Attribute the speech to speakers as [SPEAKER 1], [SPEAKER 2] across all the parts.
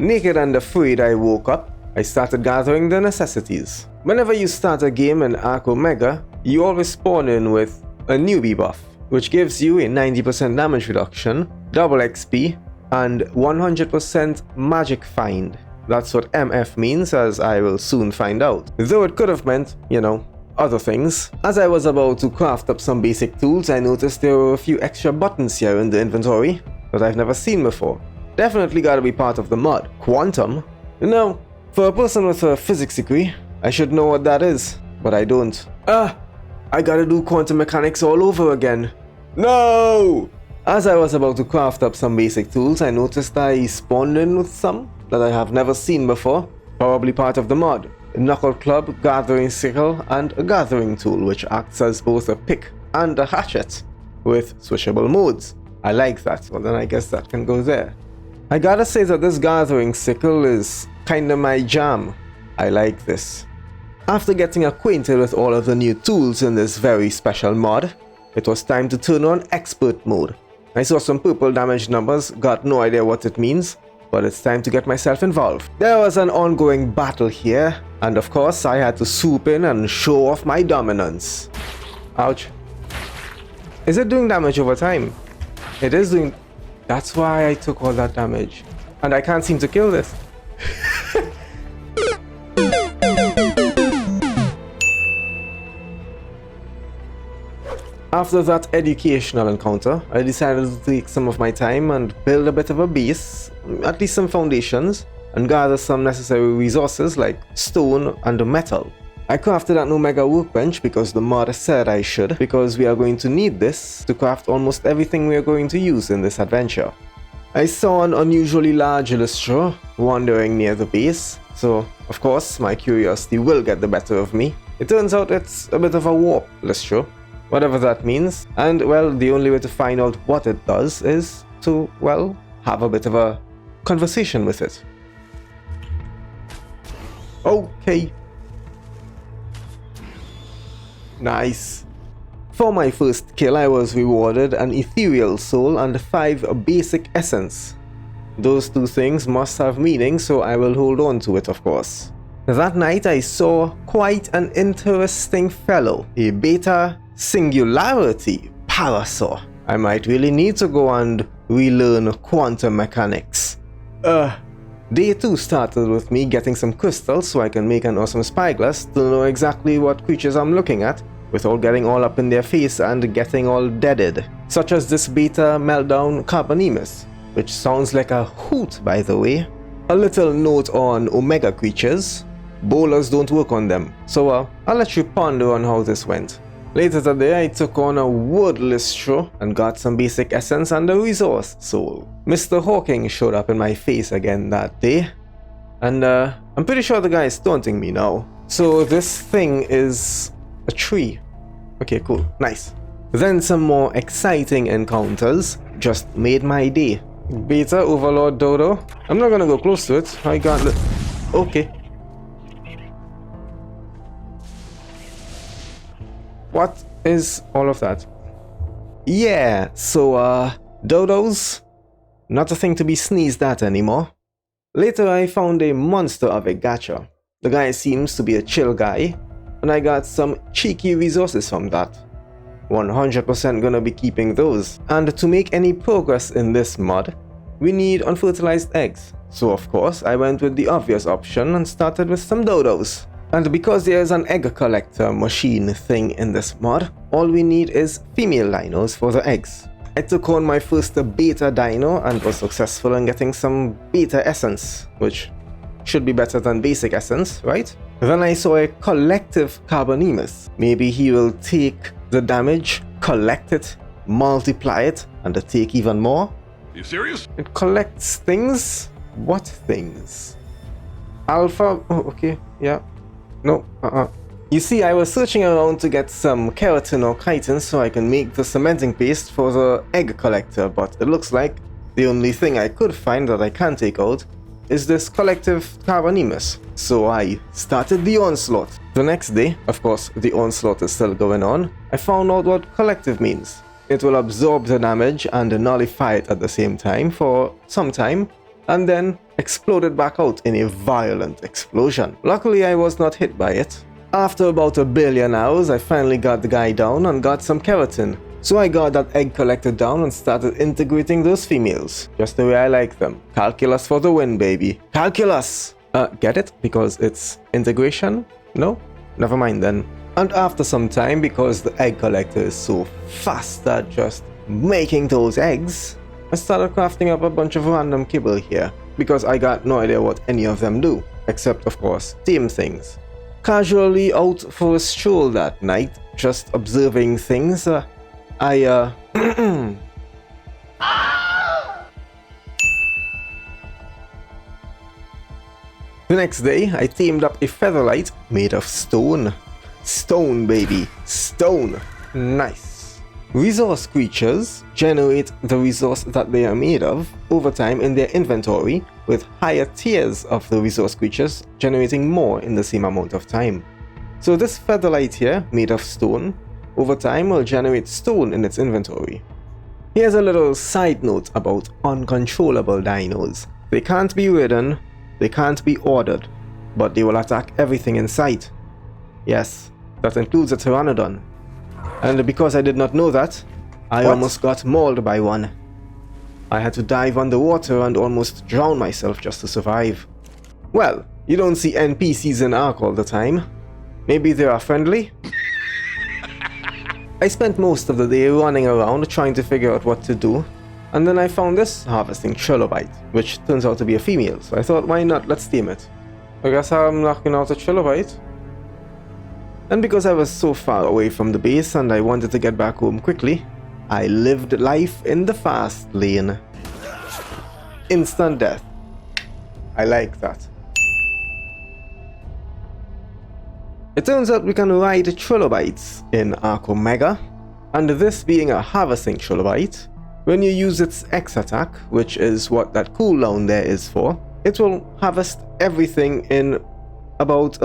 [SPEAKER 1] Naked and afraid, I woke up. I started gathering the necessities. Whenever you start a game in ARK Omega, you always spawn in with a newbie buff, which gives you a 90% damage reduction, double XP, and 100% magic find. That's what MF means, as I will soon find out. Though it could have meant, other things. As I was about to craft up some basic tools, I noticed there were a few extra buttons here in the inventory that I've never seen before. Definitely gotta be part of the mod. Quantum? Now, for a person with a physics degree, I should know what that is, but I don't. I gotta do quantum mechanics all over again. No! As I was about to craft up some basic tools, I noticed I spawned in with some that I have never seen before, probably part of the mod. A knuckle club, gathering sickle, and a gathering tool which acts as both a pick and a hatchet, with switchable modes. I like that, well then I guess that can go there. I gotta say that this gathering sickle is kinda my jam. I like this. After getting acquainted with all of the new tools in this very special mod, it was time to turn on expert mode. I saw some purple damage numbers, got no idea what it means, but it's time to get myself involved. There was an ongoing battle here, and of course I had to swoop in and show off my dominance. Ouch. Is it doing damage over time? It is doing... That's why I took all that damage. And I can't seem to kill this. After that educational encounter, I decided to take some of my time and build a bit of a base, at least some foundations, and gather some necessary resources like stone and metal. I crafted an Omega workbench because the mod said I should, because we are going to need this to craft almost everything we are going to use in this adventure. I saw an unusually large Lystra wandering near the base, so of course my curiosity will get the better of me. It turns out it's a bit of a warp Lystra, whatever that means, and well, the only way to find out what it does is to, well, have a bit of a conversation with it. Okay. Nice. For my first kill, I was rewarded an ethereal soul and 5 basic essence. Those two things must have meaning, so I will hold on to it, of course. That night I saw quite an interesting fellow, a beta singularity parasaur. I might really need to go and relearn quantum mechanics. Day 2 started with me getting some crystals so I can make an awesome spyglass to know exactly what creatures I'm looking at, without getting all up in their face and getting all deaded. Such as this beta meltdown carbonemus, which sounds like a hoot by the way. A little note on Omega creatures. Bowlers don't work on them, so I'll let you ponder on how this went. Later that day I took on a wood Lystra and got some basic essence and a resource soul. Mr. Hawking showed up in my face again that day, and I'm pretty sure the guy is taunting me now. So this thing is a tree. Okay, cool, nice. Then some more exciting encounters just made my day. Beta Overlord Dodo. I'm not gonna go close to it. I got the... Okay. What is all of that? Yeah, so dodos, not a thing to be sneezed at anymore. Later I found a monster of a gacha. The guy seems to be a chill guy, and I got some cheeky resources from that. 100% gonna be keeping those. And to make any progress in this mod, we need unfertilized eggs. So of course I went with the obvious option and started with some dodos. And because there is an egg collector machine thing in this mod, all we need is female dinos for the eggs. I took on my first beta dino and was successful in getting some beta essence, which should be better than basic essence, right? Then I saw a collective carbonemus. Maybe he will take the damage, collect it, multiply it, and take even more?
[SPEAKER 2] You serious?
[SPEAKER 1] It collects things? What things? Alpha? Oh, okay, yeah. No, You see, I was searching around to get some keratin or chitin so I can make the cementing paste for the egg collector, but it looks like the only thing I could find that I can take out is this collective carbonemus. So I started the onslaught. The next day, of course the onslaught is still going on, I found out what collective means. It will absorb the damage and nullify it at the same time for some time, and then exploded back out in a violent explosion. Luckily, I was not hit by it. After about 1 billion hours, I finally got the guy down and got some keratin. So I got that egg collector down and started integrating those females, just the way I like them. Calculus for the win, baby. Calculus! Get it? Because it's integration? No? Never mind then. And after some time, because the egg collector is so fast at just making those eggs, I started crafting up a bunch of random kibble here, because I got no idea what any of them do, except of course, tame things. Casually out for a stroll that night, just observing things, The next day, I teamed up a featherlight made of stone. Stone, baby. Stone. Nice. Resource creatures generate the resource that they are made of over time in their inventory, with higher tiers of the resource creatures generating more in the same amount of time. So this featherlight here, made of stone, over time will generate stone in its inventory. Here's a little side note about uncontrollable dinos. They can't be ridden, they can't be ordered, but they will attack everything in sight. Yes, that includes a pteranodon. And because I did not know that, I almost got mauled by one. I had to dive underwater and almost drown myself just to survive. Well, you don't see NPCs in ARK all the time. Maybe they are friendly? I spent most of the day running around trying to figure out what to do, and then I found this harvesting trilobite, which turns out to be a female, so I thought, why not, let's tame it. I guess I'm knocking out a trilobite. And because I was so far away from the base and I wanted to get back home quickly, I lived life in the fast lane. Instant death. I like that. It turns out we can ride trilobites in ARK Omega, and this being a harvesting trilobite, when you use its X attack, which is what that cooldown there is for, it will harvest everything in about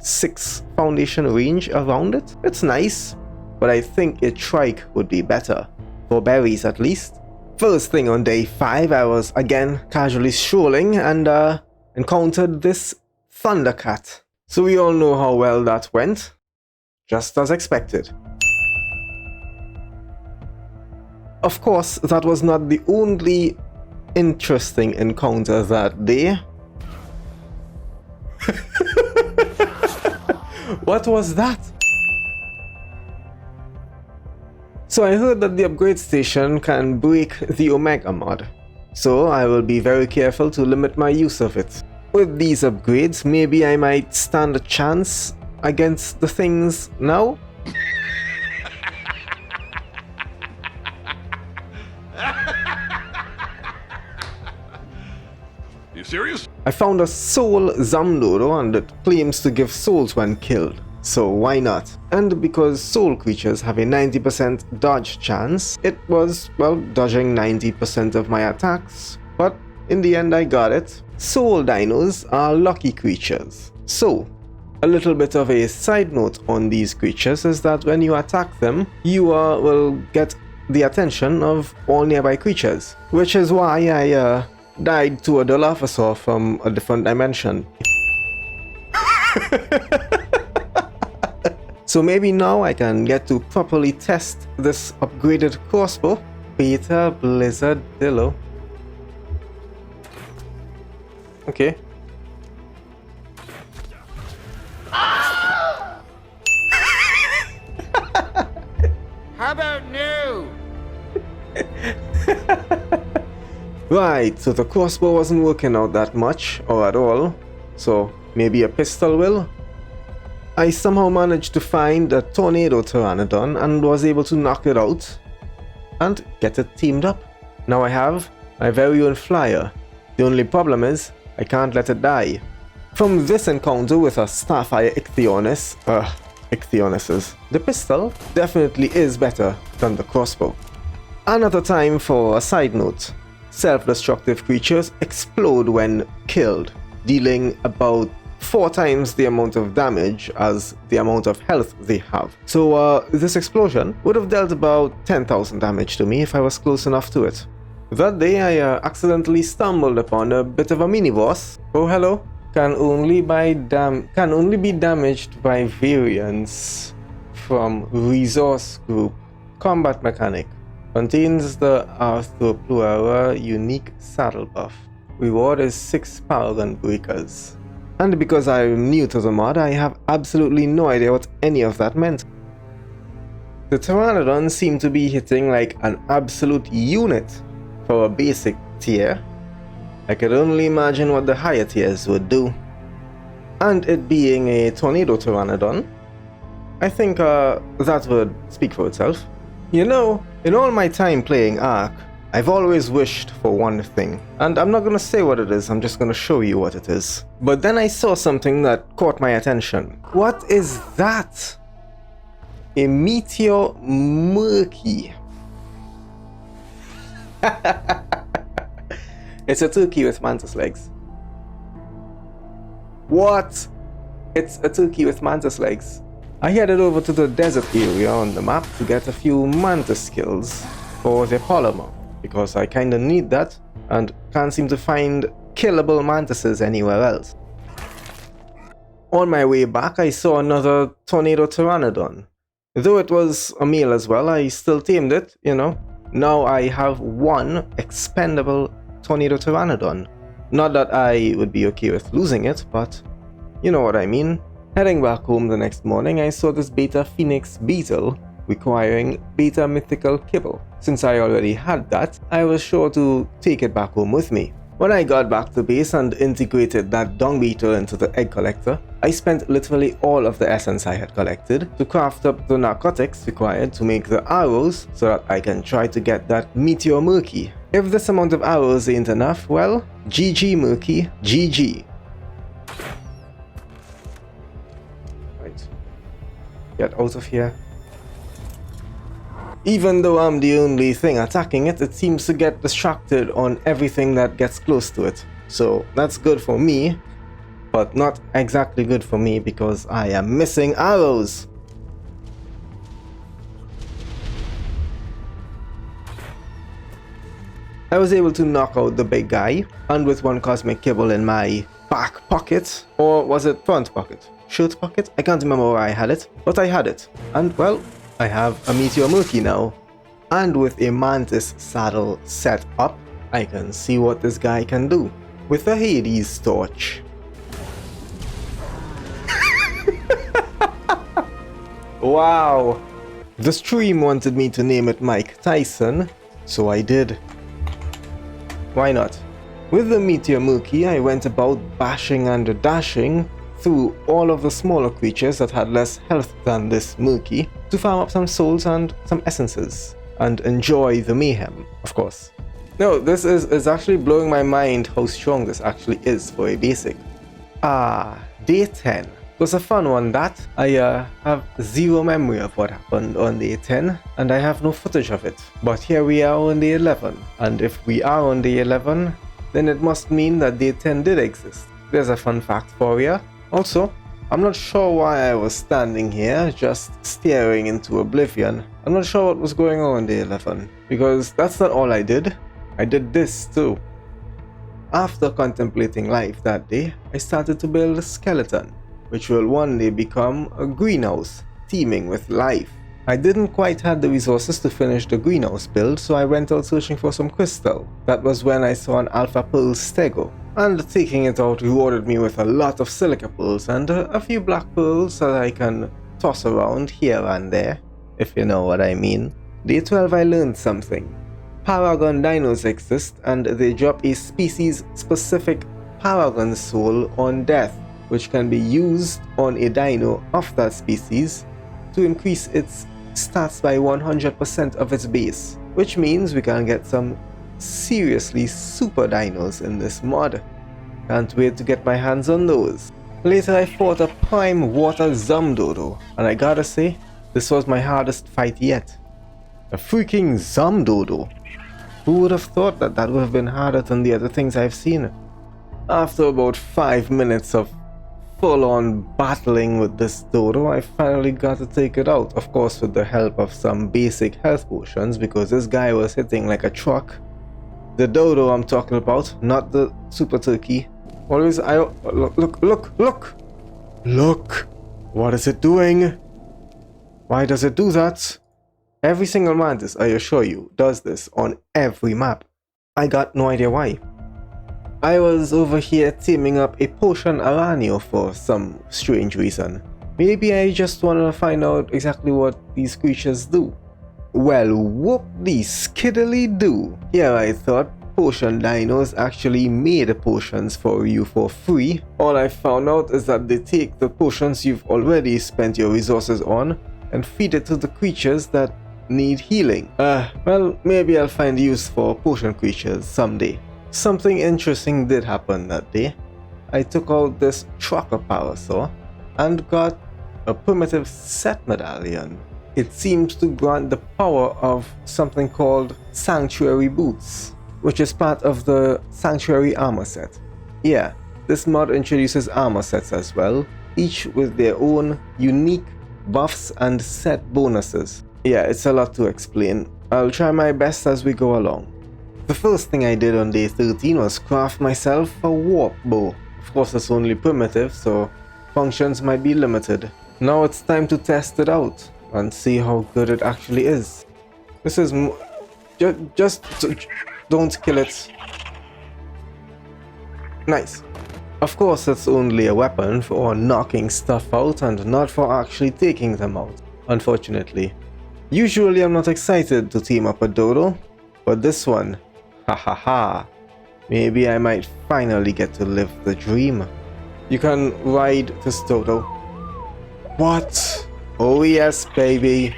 [SPEAKER 1] 6 foundation range around it. It's nice, but I think a trike would be better, for berries at least. First thing on day 5, I was again casually strolling and encountered this thundercat. So we all know how well that went, just as expected. Of course, that was not the only interesting encounter that day. What was that? So I heard that the upgrade station can break the Omega mod, so I will be very careful to limit my use of it. With these upgrades, maybe I might stand a chance against the things now?
[SPEAKER 2] You serious?
[SPEAKER 1] I found a soul Zamdodo and it claims to give souls when killed, so why not? And because soul creatures have a 90% dodge chance, it was, well, dodging 90% of my attacks, but in the end I got it. Soul dinos are lucky creatures. So, a little bit of a side note on these creatures is that when you attack them, you will get the attention of all nearby creatures, which is why I died to a Dilophosaur from a different dimension. So maybe now I can get to properly test this upgraded crossbow. Beta Blizzard Dillo. Okay.
[SPEAKER 2] How about no?
[SPEAKER 1] Right, so the crossbow wasn't working out that much, or at all, so maybe a pistol will? I somehow managed to find a tornado pteranodon and was able to knock it out and get it teamed up. Now I have my very own flyer. The only problem is, I can't let it die. From this encounter with a Starfire Ichthyonuses, the pistol definitely is better than the crossbow. Another time for a side note. Self-destructive creatures explode when killed, dealing about 4 times the amount of damage as the amount of health they have. So this explosion would have dealt about 10,000 damage to me if I was close enough to it. That day I accidentally stumbled upon a bit of a mini-boss. Oh hello. Can only be damaged by variants from resource group. Combat mechanic. Contains the Arthropluera unique saddle buff. Reward is 6 Paragon Breakers. And because I'm new to the mod, I have absolutely no idea what any of that meant. The Pteranodon seemed to be hitting like an absolute unit for a basic tier. I could only imagine what the higher tiers would do. And it being a Tornado Pteranodon, I think that would speak for itself. You know, in all my time playing ARK, I've always wished for one thing. And I'm not gonna say what it is, I'm just gonna show you what it is. But then I saw something that caught my attention. What is that? A Meteor Murky. It's a turkey with mantis legs. What? It's a turkey with mantis legs. I headed over to the desert area on the map to get a few mantis skills for the polymer, because I kinda need that and can't seem to find killable mantises anywhere else. On my way back I saw another Tornado Pteranodon. Though it was a male as well, I still tamed it, you know. Now I have one expendable Tornado Pteranodon. Not that I would be okay with losing it, but you know what I mean. Heading back home the next morning, I saw this Beta Phoenix beetle requiring Beta Mythical Kibble. Since I already had that, I was sure to take it back home with me. When I got back to base and integrated that dung beetle into the egg collector, I spent literally all of the essence I had collected to craft up the narcotics required to make the arrows so that I can try to get that Meteor Murky. If this amount of arrows ain't enough, well, GG Murky, GG. Right. Get out of here. Even though I'm the only thing attacking it, it seems to get distracted on everything that gets close to it. So that's good for me, but not exactly good for me because I am missing arrows. I was able to knock out the big guy, and with one cosmic kibble in my back pocket, or was it front pocket? Shirt pocket? I can't remember where I had it, but I had it. And well, I have a Meteor Murky now. And with a Mantis saddle set up, I can see what this guy can do. With a Hades torch. Wow! The stream wanted me to name it Mike Tyson, so I did. Why not? With the Meteor Murky, I went about bashing and dashing through all of the smaller creatures that had less health than this Murky to farm up some souls and some essences, and enjoy the mayhem, of course. No, this is actually blowing my mind how strong this actually is for a basic. Day 10. It was a fun one that. I have zero memory of what happened on day 10, and I have no footage of it. But here we are on day 11, and if we are on day 11, then it must mean that day 10 did exist. There's a fun fact for you. Also, I'm not sure why I was standing here just staring into oblivion. I'm not sure what was going on day 11, because that's not all I did. I did this too. After contemplating life that day, I started to build a skeleton, which will one day become a greenhouse, teeming with life. I didn't quite have the resources to finish the greenhouse build, so I went out searching for some crystal. That was when I saw an Alpha Pearl Stego, and taking it out rewarded me with a lot of silica pearls and a few black pearls that I can toss around here and there, if you know what I mean. Day 12 I learned something. Paragon dinos exist, and they drop a species-specific Paragon soul on death, which can be used on a dino of that species to increase its stats by 100% of its base, which means we can get some seriously super dinos in this mod. Can't wait to get my hands on those. Later I fought a prime water Zamdodo, and I gotta say, this was my hardest fight yet. A freaking Zamdodo. Who would have thought that that would have been harder than the other things I've seen? After about 5 minutes of full-on battling with this dodo, I finally got to take it out, of course with the help of some basic health potions, because this guy was hitting like a truck. The dodo I'm talking about, not the super turkey. Always, look! Look! What is it doing? Why does it do that? Every single mantis, I assure you, does this on every map. I got no idea why. I was over here teaming up a potion aranio for some strange reason. Maybe I just want to find out exactly what these creatures do. Well, whoop-de-skiddly do. Here I thought potion dinos actually made potions for you for free. All I found out is that they take the potions you've already spent your resources on and feed it to the creatures that need healing. Well, maybe I'll find use for potion creatures someday. Something interesting did happen that day. I took out this trucker parasaur and got a primitive set medallion. It seems to grant the power of something called Sanctuary Boots, which is part of the Sanctuary armor set. Yeah, this mod introduces armor sets as well, each with their own unique buffs and set bonuses. Yeah, it's a lot to explain. I'll try my best as we go along. The first thing I did on day 13 was craft myself a warp bow. Of course it's only primitive, so functions might be limited. Now it's time to test it out and see how good it actually is. This is just don't kill it. Nice. Of course it's only a weapon for knocking stuff out and not for actually taking them out, unfortunately. Usually I'm not excited to team up a dodo, but this one, ha. Maybe I might finally get to live the dream. You can ride this dodo. What? Oh yes, baby.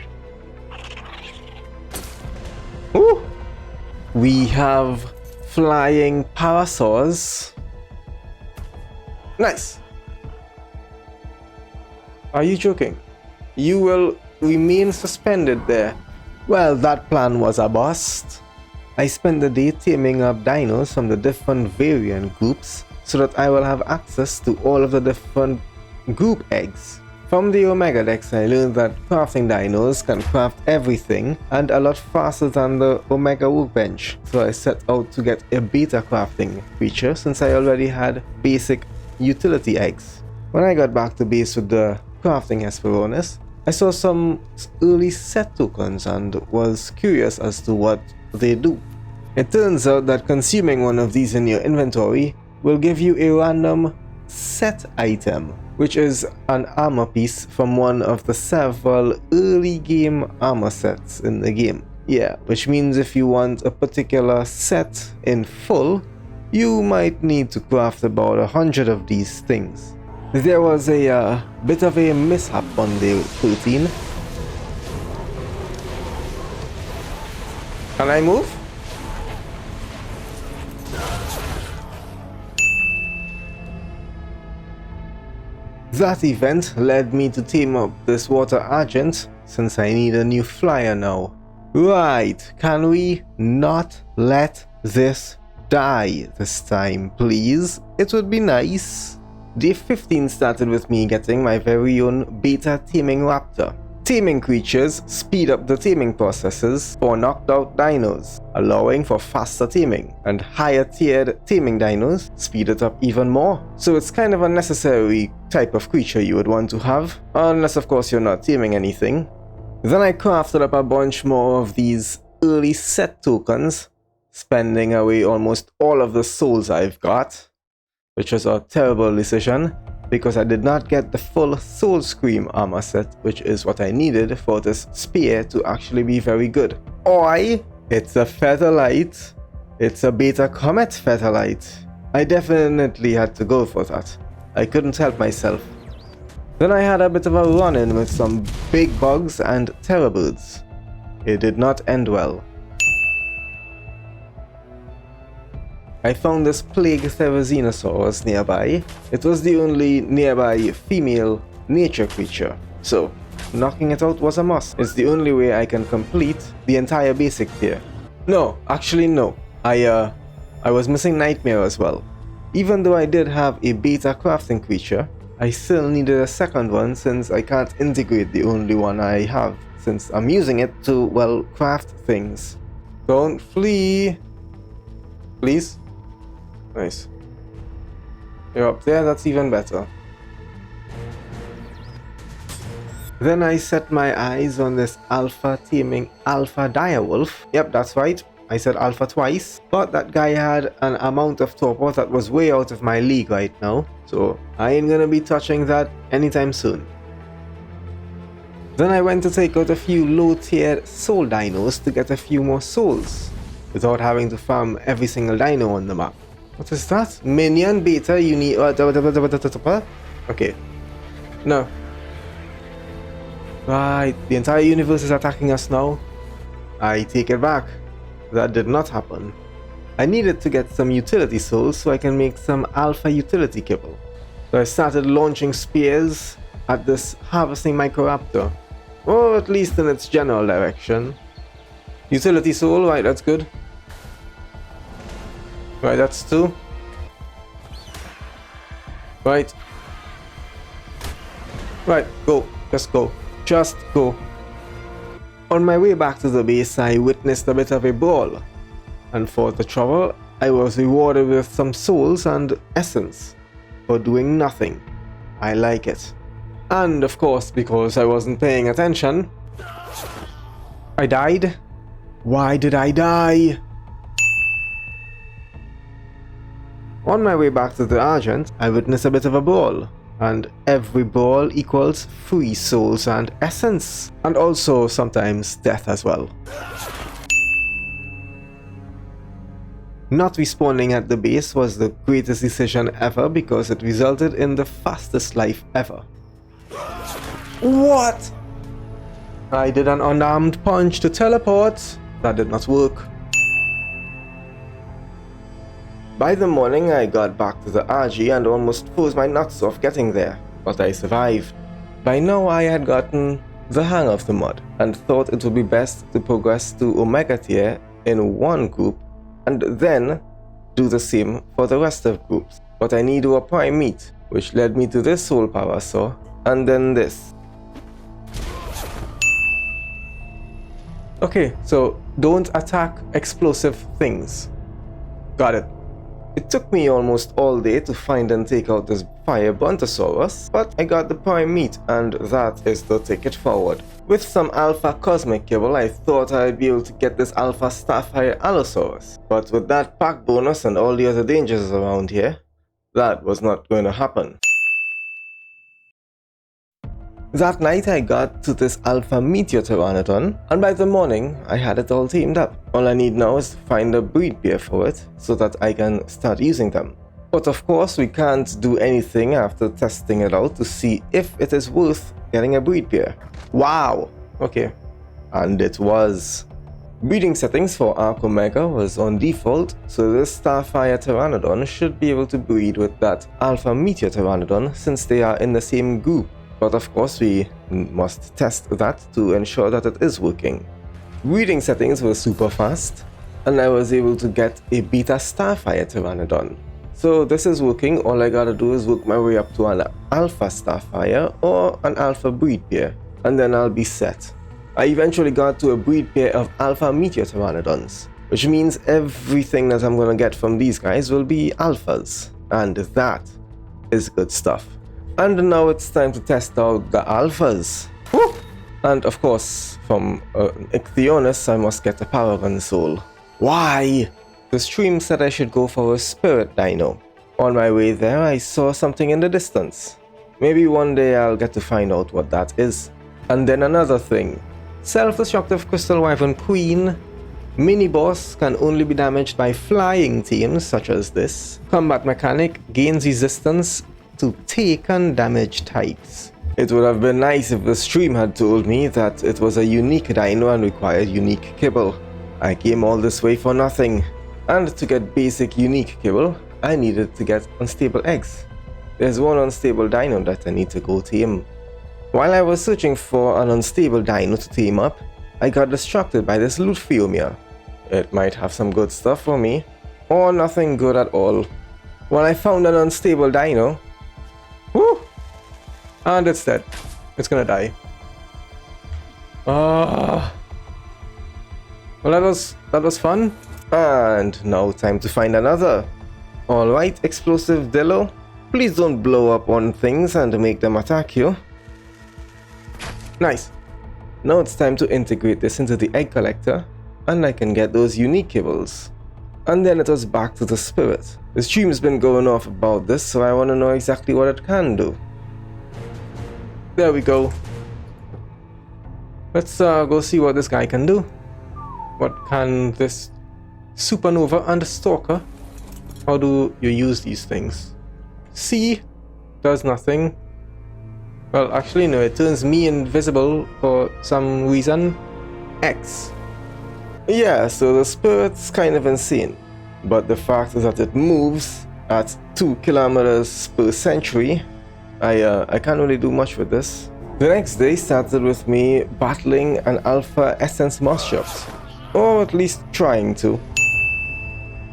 [SPEAKER 1] Ooh. We have flying parasaurs. Nice. Are you joking? You will remain suspended there. Well, that plan was a bust. I spent the day taming up dinos from the different variant groups so that I will have access to all of the different group eggs. From the Omega decks, I learned that crafting dinos can craft everything and a lot faster than the Omega workbench, so I set out to get a beta crafting feature since I already had basic utility eggs. When I got back to base with the crafting Hesperornis, I saw some early set tokens and was curious as to what they do. It turns out that consuming one of these in your inventory will give you a random set item, which is an armor piece from one of the several early game armor sets in the game. Yeah, which means if you want a particular set in full, you might need to craft about 100 of these things. There was a bit of a mishap on day 13. Can I move? That event led me to team up this water agent since I need a new flyer now. Right, can we not let this die this time, please? It would be nice. Day 15 started with me getting my very own beta taming raptor. Taming creatures speed up the taming processes for knocked out dinos, allowing for faster taming, and higher tiered taming dinos speed it up even more. So it's kind of a necessary type of creature you would want to have, unless of course you're not taming anything. Then I crafted up a bunch more of these early set tokens, spending away almost all of the souls I've got, which was a terrible decision because I did not get the full Soul Scream armor set, which is what I needed for this spear to actually be very good. Oi! It's a Featherlight. It's a Beta Comet Featherlight. I definitely had to go for that. I couldn't help myself. Then I had a bit of a run-in with some big bugs and terrorbirds. It did not end well. I found this plague Therizinosaurus nearby. It was the only nearby female nature creature, so knocking it out was a must. It's the only way I can complete the entire basic tier. No, actually no. I was missing Nightmare as well. Even though I did have a beta crafting creature, I still needed a second one since I can't integrate the only one I have, since I'm using it to, well, craft things. Don't flee! Please? Nice. You're up there, that's even better. Then I set my eyes on this alpha teaming alpha direwolf. Yep, that's right. I said alpha twice. But that guy had an amount of torpor that was way out of my league right now. So I ain't gonna be touching that anytime soon. Then I went to take out a few low tier soul dinos to get a few more souls, without having to farm every single dino on the map. What is that? Minion beta you need... Okay. No. Right, the entire universe is attacking us now. I take it back. That did not happen. I needed to get some utility souls so I can make some alpha utility kibble. So I started launching spears at this harvesting microraptor. Or at least in its general direction. Utility soul, right, that's good. Right, that's 2. Right. Right, go. Just go. Just go. On my way back to the base, I witnessed a bit of a brawl. And for the trouble, I was rewarded with some souls and essence for doing nothing. I like it. And of course, because I wasn't paying attention, I died. Why did I die? On my way back to the Argent, I witnessed a bit of a brawl. And every brawl equals free souls and essence. And also sometimes death as well. Not respawning at the base was the greatest decision ever because it resulted in the fastest life ever. What? I did an unarmed punch to teleport. That did not work. By the morning, I got back to the RG and almost froze my nuts off getting there, but I survived. By now, I had gotten the hang of the mod and thought it would be best to progress to Omega tier in one group and then do the same for the rest of groups. But I need a prime meat, which led me to this soul power saw and then this. Okay, so don't attack explosive things. Got it. It took me almost all day to find and take out this fire brontosaurus, but I got the prime meat and that is the ticket forward. With some alpha cosmic kibble, I thought I'd be able to get this alpha starfire allosaurus, but with that pack bonus and all the other dangers around here, that was not going to happen. That night I got to this alpha meteor pteranodon, and by the morning I had it all teamed up. All I need now is to find a breed pair for it so that I can start using them. But of course we can't do anything after testing it out to see if it is worth getting a breed pair. Wow! Okay. And it was. Breeding settings for ARK Omega was on default, so this Starfire Pteranodon should be able to breed with that Alpha Meteor Pteranodon since they are in the same group. But of course we must test that to ensure that it is working. Breeding settings were super fast, and I was able to get a Beta Starfire Pteranodon. So this is working, all I gotta do is work my way up to an Alpha Starfire or an Alpha breed pair, and then I'll be set. I eventually got to a breed pair of Alpha Meteor Pteranodons, which means everything that I'm gonna get from these guys will be Alphas, and that is good stuff. And now it's time to test out the Alphas. Woo! And of course, from Ichthyonis, I must get a Paragon Soul. Why? The stream said I should go for a Spirit Dino. On my way there, I saw something in the distance. Maybe one day I'll get to find out what that is. And then another thing. Self-destructive Crystal Wyvern Queen. Mini-boss can only be damaged by flying teams such as this. Combat mechanic gains resistance to take and damage types. It would have been nice if the stream had told me that it was a unique dino and required unique kibble. I came all this way for nothing. And to get basic unique kibble, I needed to get unstable eggs. There's one unstable dino that I need to go tame. While I was searching for an unstable dino to tame up, I got distracted by this loot Phiomia. It might have some good stuff for me, or nothing good at all. When I found an unstable dino, whoo! And it's dead. It's gonna die. Well, that was fun. And now time to find another. Alright, explosive Dillo. Please don't blow up on things and make them attack you. Nice. Now it's time to integrate this into the egg collector, and I can get those unique kibbles. And then it was back to the spirit. The stream's been going off about this, so I want to know exactly what it can do. There we go. Let's go see what this guy can do. What can this supernova and stalker? How do you use these things? C does nothing. Well, actually no, it turns me invisible for some reason. X. Yeah, so the spirit's kind of insane. But the fact is that it moves at 2 kilometers per century. I can't really do much with this. The next day started with me battling an alpha essence mosshops. Or at least trying to.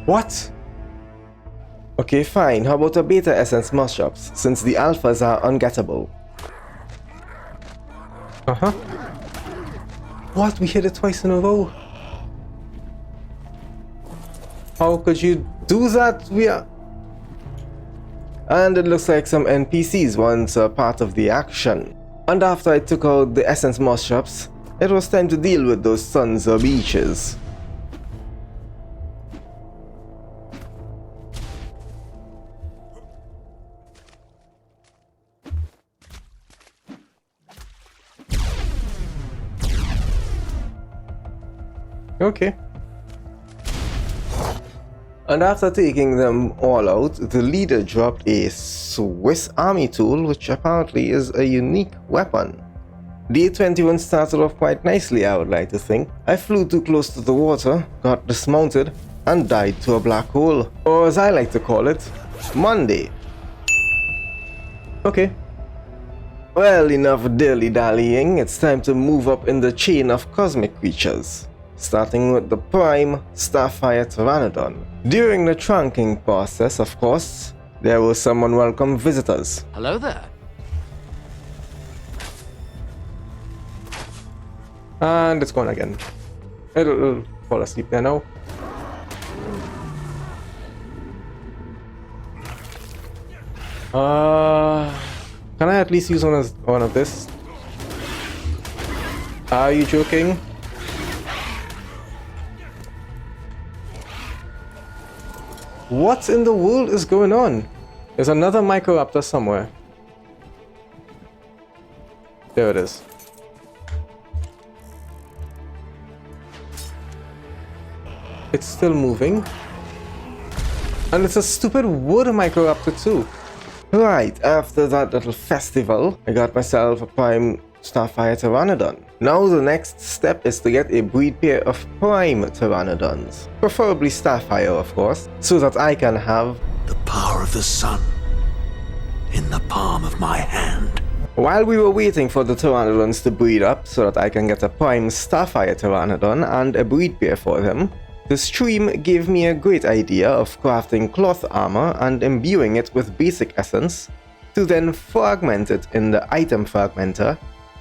[SPEAKER 1] What? Okay, fine. How about a beta essence mosshops, since the alphas are ungettable? Uh-huh. What? We hit it twice in a row. How could you do that? And it looks like some NPCs once a part of the action. And after I took out the essence mosshops, it was time to deal with those sons of beaches. Okay. And after taking them all out, the leader dropped a Swiss Army tool, which apparently is a unique weapon. Day 21 started off quite nicely, I would like to think. I flew too close to the water, got dismounted, and died to a black hole. Or as I like to call it, Monday. Okay. Well, enough dilly-dallying, it's time to move up in the chain of cosmic creatures. Starting with the prime Starfire Pteranodon. During the trunking process, of course, there were some unwelcome visitors.
[SPEAKER 3] Hello there.
[SPEAKER 1] And it's gone again. It'll fall asleep there now. Can I at least use one of this? Are you joking? What in the world is going on? There's another Microraptor somewhere. There it is. It's still moving. And it's a stupid wood Microraptor too. Right, after that little festival, I got myself a prime Starfire Pteranodon. Now the next step is to get a breed pair of prime Pteranodons. Preferably Starfire, of course, so that I can have
[SPEAKER 4] the power of the sun in the palm of my hand.
[SPEAKER 1] While we were waiting for the Pteranodons to breed up so that I can get a prime Starfire Pteranodon and a breed pair for them, the stream gave me a great idea of crafting cloth armor and imbuing it with basic essence, to then fragment it in the item fragmenter,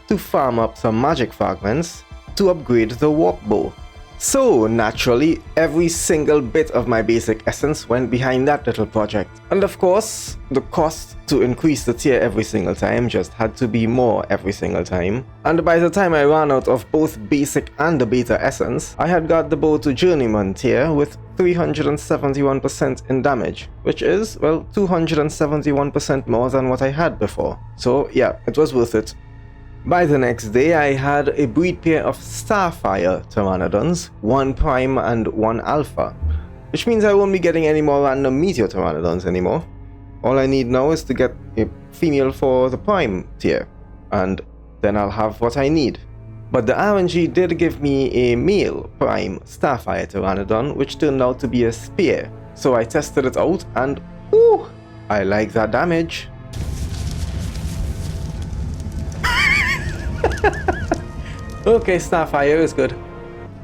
[SPEAKER 1] to farm up some magic fragments, to upgrade the warp bow. So naturally, every single bit of my basic essence went behind that little project. And of course, the cost to increase the tier every single time just had to be more every single time. And by the time I ran out of both basic and the beta essence, I had got the bow to journeyman tier with 371% in damage, which is, well, 271% more than what I had before. So yeah, it was worth it. By the next day, I had a breed pair of Starfire Pteranodons, one prime and one alpha, which means I won't be getting any more random Meteor Pteranodons anymore. All I need now is to get a female for the prime tier, and then I'll have what I need. But the RNG did give me a male prime Starfire Pteranodon, which turned out to be a spear, so I tested it out and ooh, I like that damage. Okay, Starfire is good.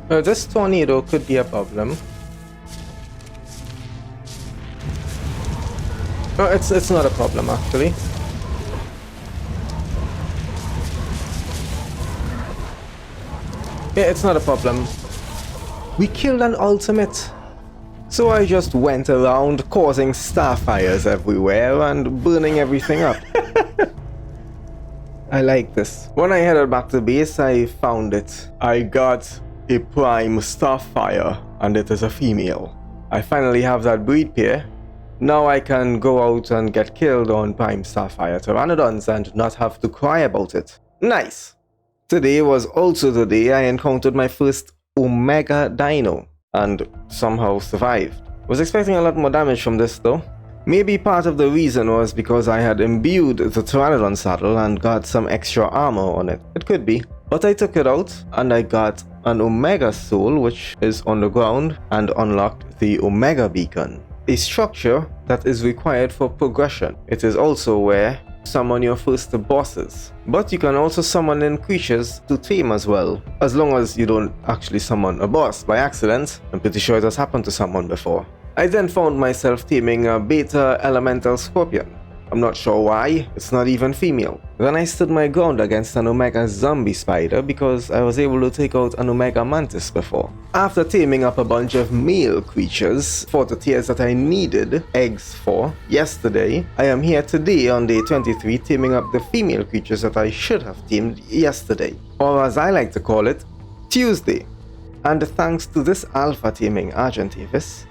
[SPEAKER 1] This tornado could be a problem. Oh, it's not a problem actually. Yeah, it's not a problem. We killed an ultimate. So I just went around causing starfires everywhere and burning everything up. I like this. When I headed back to base, I found it. I got a prime starfire, and it is a female. I finally have that breed pair. Now I can go out and get killed on prime starfire pteranodons and not have to cry about it. Nice! Today was also the day I encountered my first Omega Dino, and somehow survived. Was expecting a lot more damage from this though. Maybe part of the reason was because I had imbued the Pteranodon saddle and got some extra armor on it. It could be. But I took it out and I got an Omega Soul, which is on the ground, and unlocked the Omega Beacon, a structure that is required for progression. It is also where you summon your first bosses. But you can also summon in creatures to tame as well, as long as you don't actually summon a boss by accident. I'm pretty sure it has happened to someone before. I then found myself taming a beta elemental scorpion. I'm not sure why, it's not even female. Then I stood my ground against an Omega zombie spider because I was able to take out an Omega mantis before. After taming up a bunch of male creatures for the tiers that I needed eggs for yesterday, I am here today on day 23 taming up the female creatures that I should have tamed yesterday. Or as I like to call it, Tuesday. And thanks to this alpha taming Argent Avis,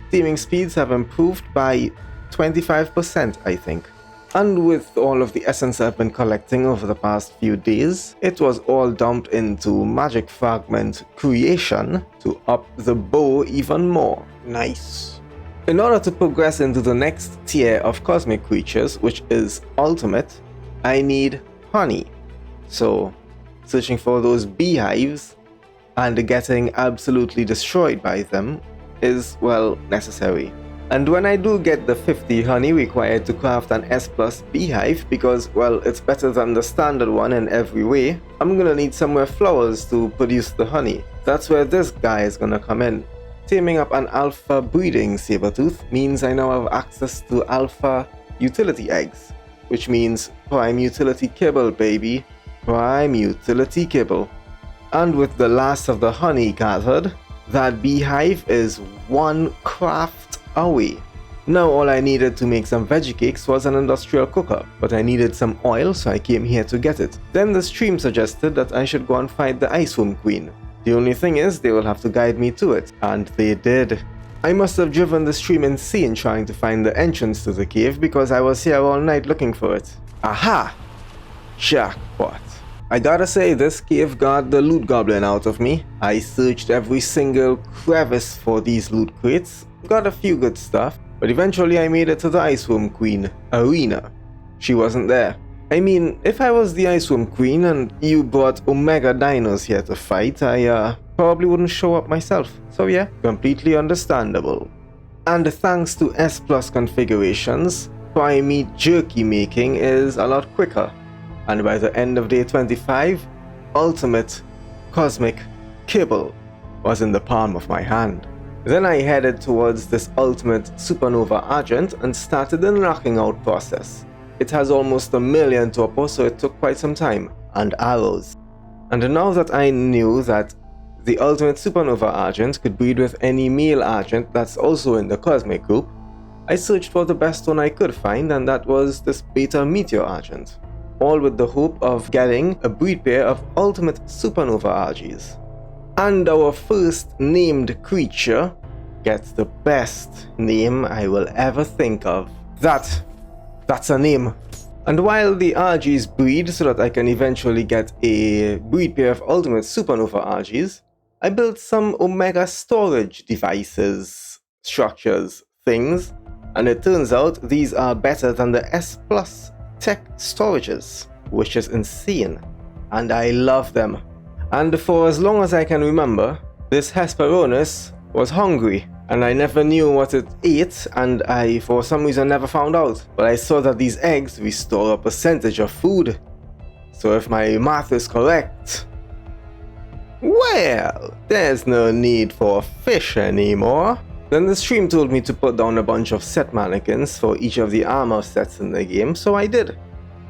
[SPEAKER 1] teaming speeds have improved by 25%, I think. And with all of the essence I've been collecting over the past few days, it was all dumped into magic fragment creation to up the bow even more. Nice. In order to progress into the next tier of cosmic creatures, which is ultimate, I need honey. So, searching for those beehives and getting absolutely destroyed by them is, well, necessary. And when I do get the 50 honey required to craft an S+ beehive, because, well, it's better than the standard one in every way, I'm gonna need somewhere flowers to produce the honey. That's where this guy is gonna come in. Taming up an alpha breeding sabertooth means I now have access to alpha utility eggs, which means prime utility kibble, baby. Prime utility kibble. And with the last of the honey gathered, that beehive is one craft away. Now all I needed to make some veggie cakes was an industrial cooker, but I needed some oil, so I came here to get it. Then the stream suggested that I should go and fight the Ice Womb Queen. The only thing is, they will have to guide me to it, and they did. I must have driven the stream insane trying to find the entrance to the cave because I was here all night looking for it. Aha! Jackpot. I gotta say, this cave got the loot goblin out of me. I searched every single crevice for these loot crates, got a few good stuff, but eventually I made it to the Ice Womb Queen arena. She wasn't there. I mean, if I was the Ice Womb Queen and you brought Omega Dinos here to fight, I probably wouldn't show up myself. So yeah, completely understandable. And thanks to S+ configurations, prime meat jerky making is a lot quicker. And by the end of day 25, ultimate cosmic kibble was in the palm of my hand. Then I headed towards this ultimate supernova argent and started the knocking out process. It has almost 1 million torpor, so it took quite some time, and arrows. And now that I knew that the ultimate supernova argent could breed with any male argent that's also in the cosmic group, I searched for the best one I could find, and that was this beta meteor argent. All with the hope of getting a breed pair of ultimate supernova argies. And our first named creature gets the best name I will ever think of. That's a name. And while the argies breed so that I can eventually get a breed pair of ultimate supernova argies, I built some Omega storage devices, structures, things, and it turns out these are better than the S+ tech storages, which is insane, and I love them. And for as long as I can remember, this Hesperornis was hungry, and I never knew what it ate, and I for some reason never found out. But I saw that these eggs restore a percentage of food. So if my math is correct, well, there's no need for fish anymore. Then the stream told me to put down a bunch of set mannequins for each of the armor sets in the game, so I did.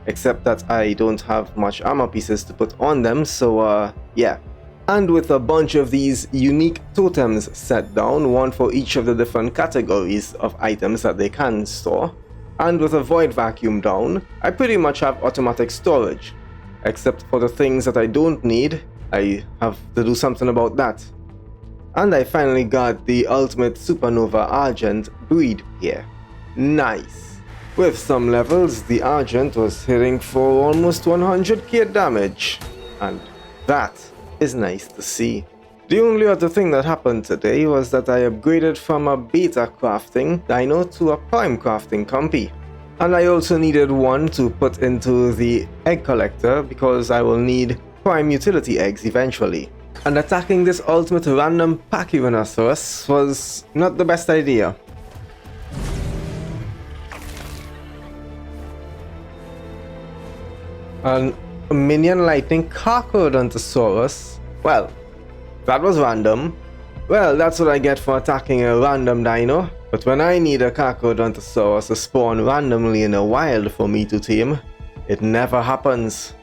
[SPEAKER 1] Except that I don't have much armor pieces to put on them, so yeah. And with a bunch of these unique totems set down, one for each of the different categories of items that they can store, and with a void vacuum down, I pretty much have automatic storage. Except for the things that I don't need, I have to do something about that. And I finally got the ultimate Supernova Argent breed here. Nice. With some levels, the Argent was hitting for almost 100k damage, and that is nice to see. The only other thing that happened today was that I upgraded from a beta crafting dino to a prime crafting compy. And I also needed one to put into the egg collector because I will need prime utility eggs eventually. And attacking this ultimate random Pachyrhinosaurus was not the best idea. An minion lightning Carcharodontosaurus? Well, that was random. Well, that's what I get for attacking a random dino. But when I need a Carcharodontosaurus to spawn randomly in the wild for me to tame, it never happens.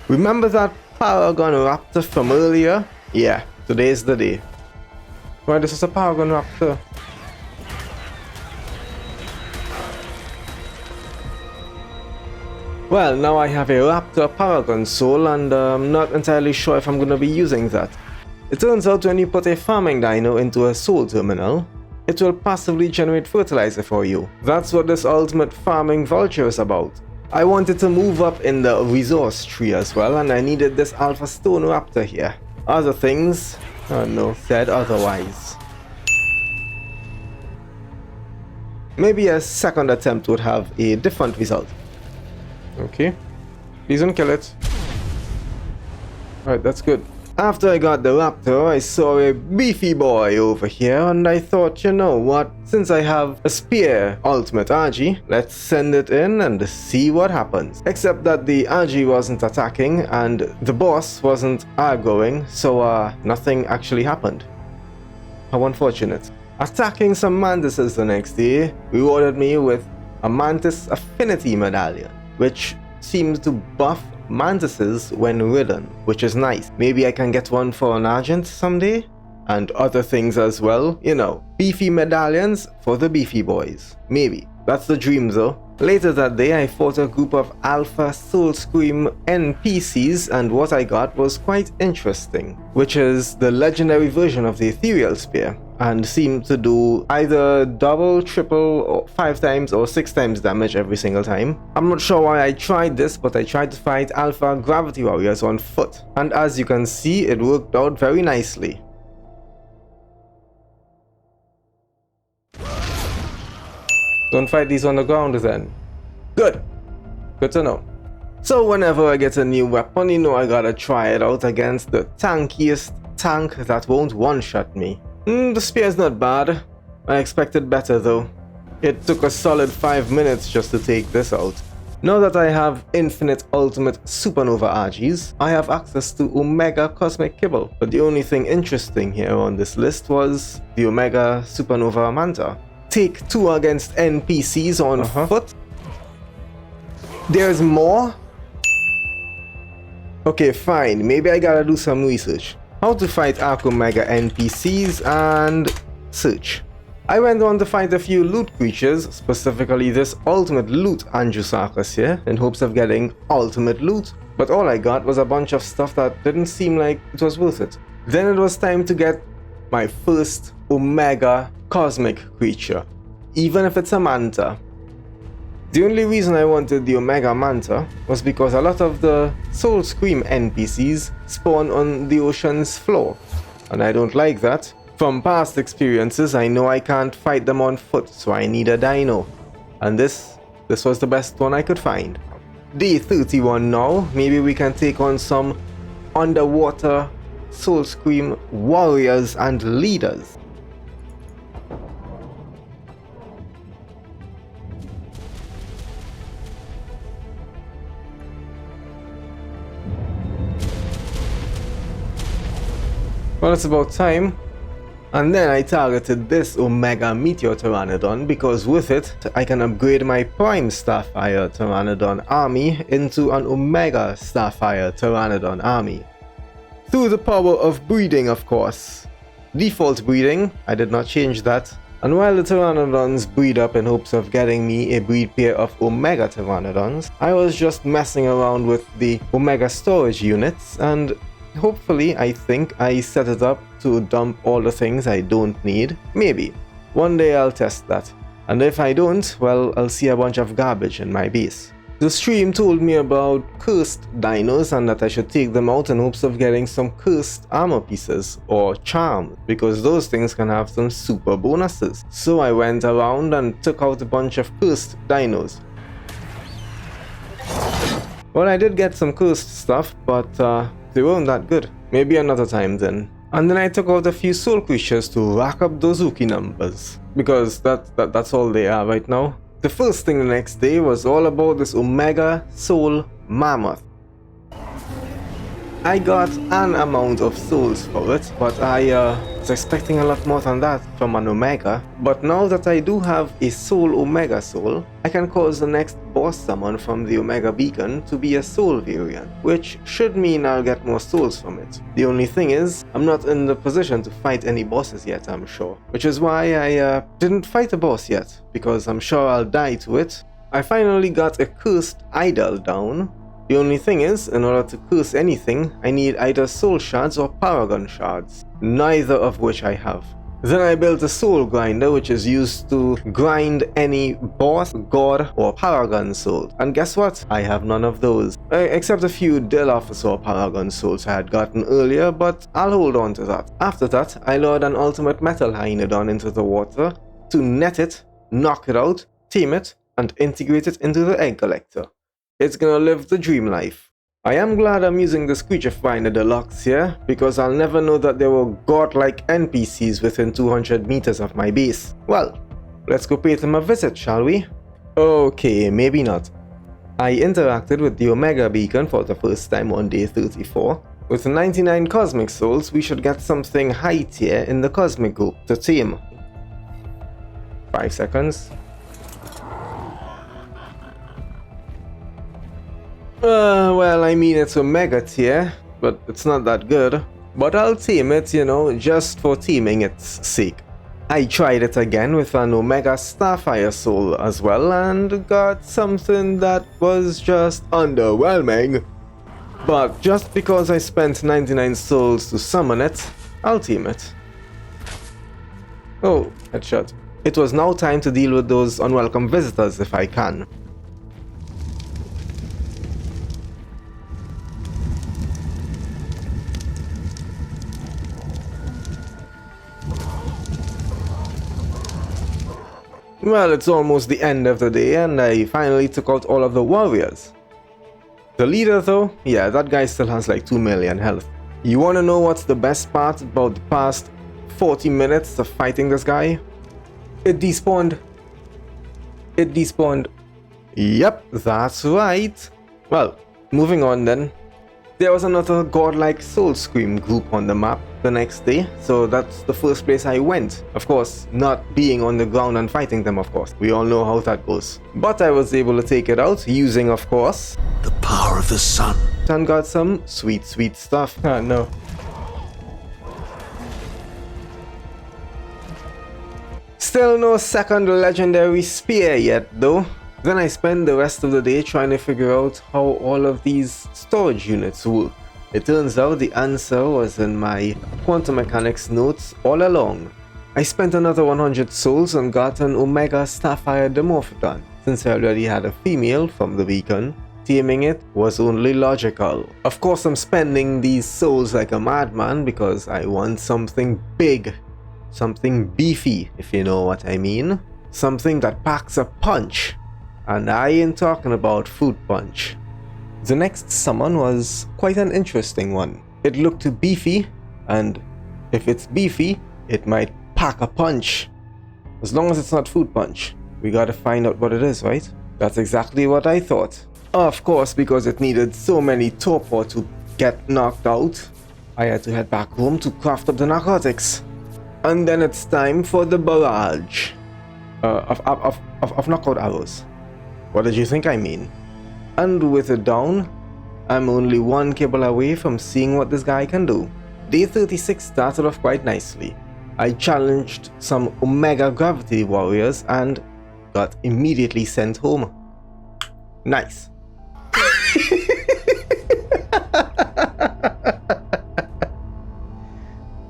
[SPEAKER 1] Remember that Paragon Raptor from earlier? Yeah, today's the day. Why, this is a Paragon Raptor. Well, now I have a Raptor Paragon Soul and I'm not entirely sure if I'm going to be using that. It turns out when you put a farming dino into a soul terminal, it will passively generate fertilizer for you. That's what this ultimate farming vulture is about. I wanted to move up in the resource tree as well, and I needed this Alpha Stone Raptor here. Other things, said otherwise. Maybe a second attempt would have a different result. Okay, please don't kill it. Alright, that's good. After I got the raptor, I saw a beefy boy over here and I thought, you know what, since I have a spear ultimate Agi, let's send it in and see what happens. Except that the Agi wasn't attacking and the boss wasn't aggroing, so nothing actually happened. How unfortunate. Attacking some mantises the next day rewarded me with a Mantis Affinity Medallion, which seems to buff mantises when ridden, which is nice. Maybe I can get one for an Argent someday? And other things as well, you know, beefy medallions for the beefy boys. Maybe. That's the dream though. Later that day I fought a group of Alpha Soul Scream NPCs and what I got was quite interesting, which is the legendary version of the Ethereal Spear, and seemed to do either double, triple, or 5 times or 6 times damage every single time. I'm not sure why I tried this, but I tried to fight Alpha Gravity Warriors on foot, and as you can see it worked out very nicely. Don't fight these on the ground then. Good. Good to know. So whenever I get a new weapon, you know I gotta try it out against the tankiest tank that won't one-shot me. The spear's not bad. I expected better though. It took a solid 5 minutes just to take this out. Now that I have infinite ultimate supernova Agis, I have access to Omega Cosmic Kibble. But the only thing interesting here on this list was the Omega Supernova Manta. Take 2 against NPCs on foot. There's more? Okay, fine. Maybe I gotta do some research. How to fight ARK Omega NPCs and search. I went on to find a few loot creatures, specifically this ultimate loot Angiosarchus here, in hopes of getting ultimate loot. But all I got was a bunch of stuff that didn't seem like it was worth it. Then it was time to get my first Omega Cosmic creature, even if it's a Manta. The only reason I wanted the Omega Manta was because a lot of the Soul Scream NPCs spawn on the ocean's floor, and I don't like that. From past experiences, I know I can't fight them on foot, so I need a dino. And this was the best one I could find. Day 31 now, maybe we can take on some underwater Soul Scream warriors and leaders. Well, it's about time. And then I targeted this Omega Meteor Pteranodon because with it I can upgrade my Prime Starfire Pteranodon army into an Omega Starfire Pteranodon army. Through the power of breeding, of course. Default breeding, I did not change that. And while the Pteranodons breed up in hopes of getting me a breed pair of Omega Pteranodons, I was just messing around with the Omega storage units, and hopefully I think I set it up to dump all the things I don't need. Maybe. One day I'll test that. And if I don't, well, I'll see a bunch of garbage in my base. The stream told me about cursed dinos and that I should take them out in hopes of getting some cursed armor pieces or charms, because those things can have some super bonuses. So I went around and took out a bunch of cursed dinos. Well, I did get some cursed stuff, but they weren't that good. Maybe another time then. And then I took out a few soul creatures to rack up those Uki numbers, because that's all they are right now. The first thing the next day was all about this Omega Soul Mammoth. I got an amount of souls for it, but I was expecting a lot more than that from an Omega. But now that I do have a Soul Omega Soul, I can cause the next boss summon from the Omega Beacon to be a Soul variant, which should mean I'll get more souls from it. The only thing is, I'm not in the position to fight any bosses yet, I'm sure. Which is why I didn't fight a boss yet, because I'm sure I'll die to it. I finally got a cursed idol down. The only thing is, in order to curse anything, I need either soul shards or paragon shards, neither of which I have. Then I built a soul grinder, which is used to grind any boss, god, or paragon soul. And guess what? I have none of those. Except a few Del Officer paragon souls I had gotten earlier, but I'll hold on to that. After that, I lured an ultimate metal hynodon into the water to net it, knock it out, tame it, and integrate it into the egg collector. It's gonna live the dream life. I am glad I'm using this creature finder deluxe here, because I'll never know that there were godlike NPCs within 200 meters of my base. Well, let's go pay them a visit, shall we? Okay, maybe not. I interacted with the Omega Beacon for the first time on day 34. With 99 Cosmic Souls, we should get something high tier in the Cosmic group to tame. 5 seconds. Well, I mean, it's Omega tier, but it's not that good. But I'll tame it, you know, just for taming its sake. I tried it again with an Omega Starfire Soul as well, and got something that was just underwhelming. But just because I spent 99 souls to summon it, I'll tame it. Oh, headshot. It was now time to deal with those unwelcome visitors if I can. Well, it's almost the end of the day and I finally took out all of the warriors. The leader though, yeah, that guy still has like 2 million health. You wanna know what's the best part about the past 40 minutes of fighting this guy? It despawned. It despawned. Yep, that's right. Well, moving on then. There was another godlike Soul Scream group on the map the next day, so that's the first place I went. Of course, not being on the ground and fighting them, of course. We all know how that goes. But I was able to take it out using, of course,
[SPEAKER 4] the power of the sun.
[SPEAKER 1] And got some sweet, sweet stuff. No. Still no second legendary spear yet, though. Then I spent the rest of the day trying to figure out how all of these storage units work. It turns out the answer was in my quantum mechanics notes all along. I spent another 100 souls and got an Omega Starfire Dimorphodon. Since I already had a female from the beacon, taming it was only logical. Of course I'm spending these souls like a madman because I want something big. Something beefy, if you know what I mean. Something that packs a punch. And I ain't talking about fruit punch. The next summon was quite an interesting one. It looked beefy, and if it's beefy, it might pack a punch. As long as it's not fruit punch. We gotta find out what it is, right? That's exactly what I thought. Of course, because it needed so many torpor to get knocked out, I had to head back home to craft up the narcotics. And then it's time for the barrage of knockout arrows. What did you think I mean? And with it down, I'm only one kibble away from seeing what this guy can do. Day 36 started off quite nicely. I challenged some Omega Gravity warriors and got immediately sent home. Nice.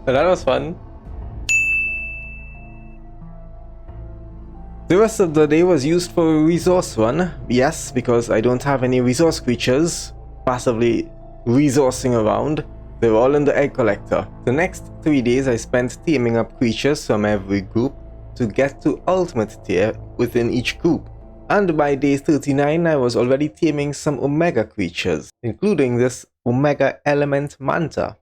[SPEAKER 1] That was fun. The rest of the day was used for a resource run. Yes, because I don't have any resource creatures passively resourcing around. They're all in the egg collector. The next 3 days I spent teaming up creatures from every group to get to ultimate tier within each group. And by day 39 I was already teaming some Omega creatures, including this Omega Element Manta.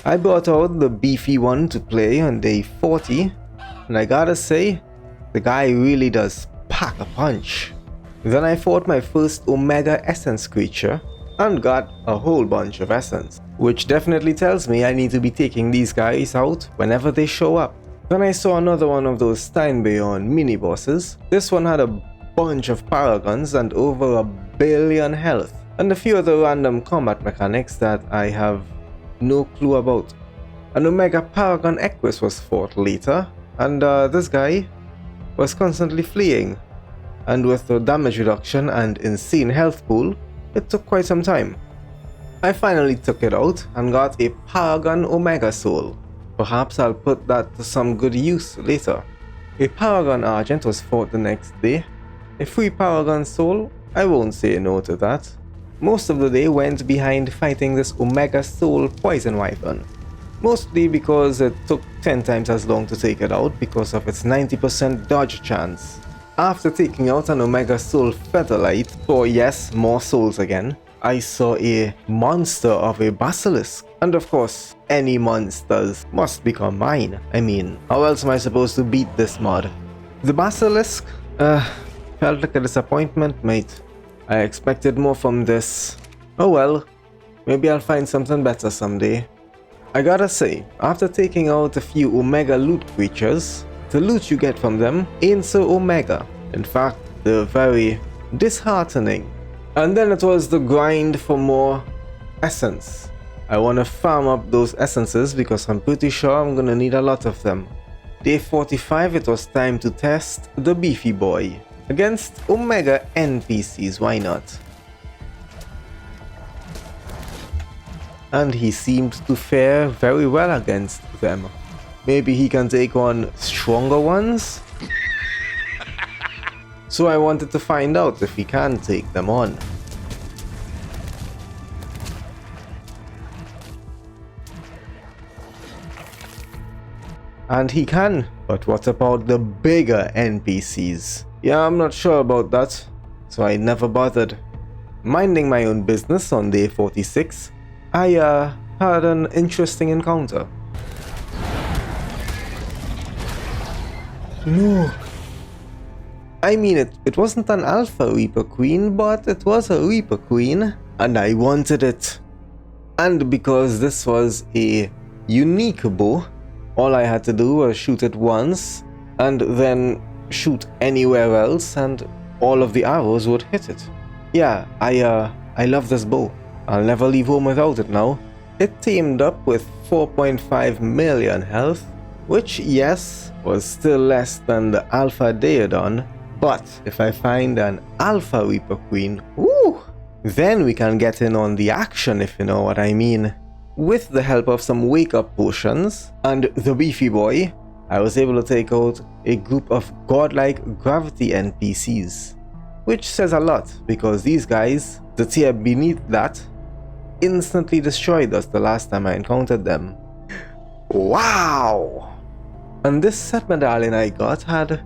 [SPEAKER 1] I brought out the beefy one to play on day 40, and I gotta say, the guy really does pack a punch. Then I fought my first Omega Essence creature and got a whole bunch of Essence, which definitely tells me I need to be taking these guys out whenever they show up. Then I saw another one of those Steinbeorn mini bosses. This one had a bunch of paragons and over 1 billion health, and a few other random combat mechanics that I have no clue about. An Omega Paragon Equus was fought later, and this guy was constantly fleeing, and with the damage reduction and insane health pool, it took quite some time. I finally took it out and got a Paragon Omega Soul. Perhaps I'll put that to some good use later. A Paragon Argent was fought the next day. A free Paragon Soul, I won't say no to that. Most of the day went behind fighting this Omega Soul Poison Wyvern. Mostly because it took 10 times as long to take it out because of its 90% dodge chance. After taking out an Omega Soul Featherlight for yes, more souls again, I saw a monster of a basilisk. And of course, any monsters must become mine. I mean, how else am I supposed to beat this mod? The basilisk, felt like a disappointment, mate. I expected more from this. Oh well, maybe I'll find something better someday. I gotta say, after taking out a few Omega loot creatures, the loot you get from them ain't so Omega. In fact, they're very disheartening. And then it was the grind for more essence. I wanna farm up those essences because I'm pretty sure I'm gonna need a lot of them. Day 45 it was time to test the beefy boy. Against Omega NPCs, why not? And he seemed to fare very well against them. Maybe he can take on stronger ones? So I wanted to find out if he can take them on. And he can, but what about the bigger NPCs? Yeah, I'm not sure about that, so I never bothered. Minding my own business on day 46, I had an interesting encounter. No. I mean, it wasn't an Alpha Reaper Queen, but it was a Reaper Queen, and I wanted it. And because this was a unique bow, all I had to do was shoot it once, and then shoot anywhere else, and all of the arrows would hit it. Yeah, I love this bow. I'll never leave home without it now. It teamed up with 4.5 million health, which, yes, was still less than the Alpha Daedon, but if I find an Alpha Reaper Queen, woo, then we can get in on the action, if you know what I mean. With the help of some wake-up potions and the beefy boy, I was able to take out a group of godlike gravity NPCs. Which says a lot, because these guys, the tier beneath that, instantly destroyed us the last time I encountered them. Wow! And this set medallion I got had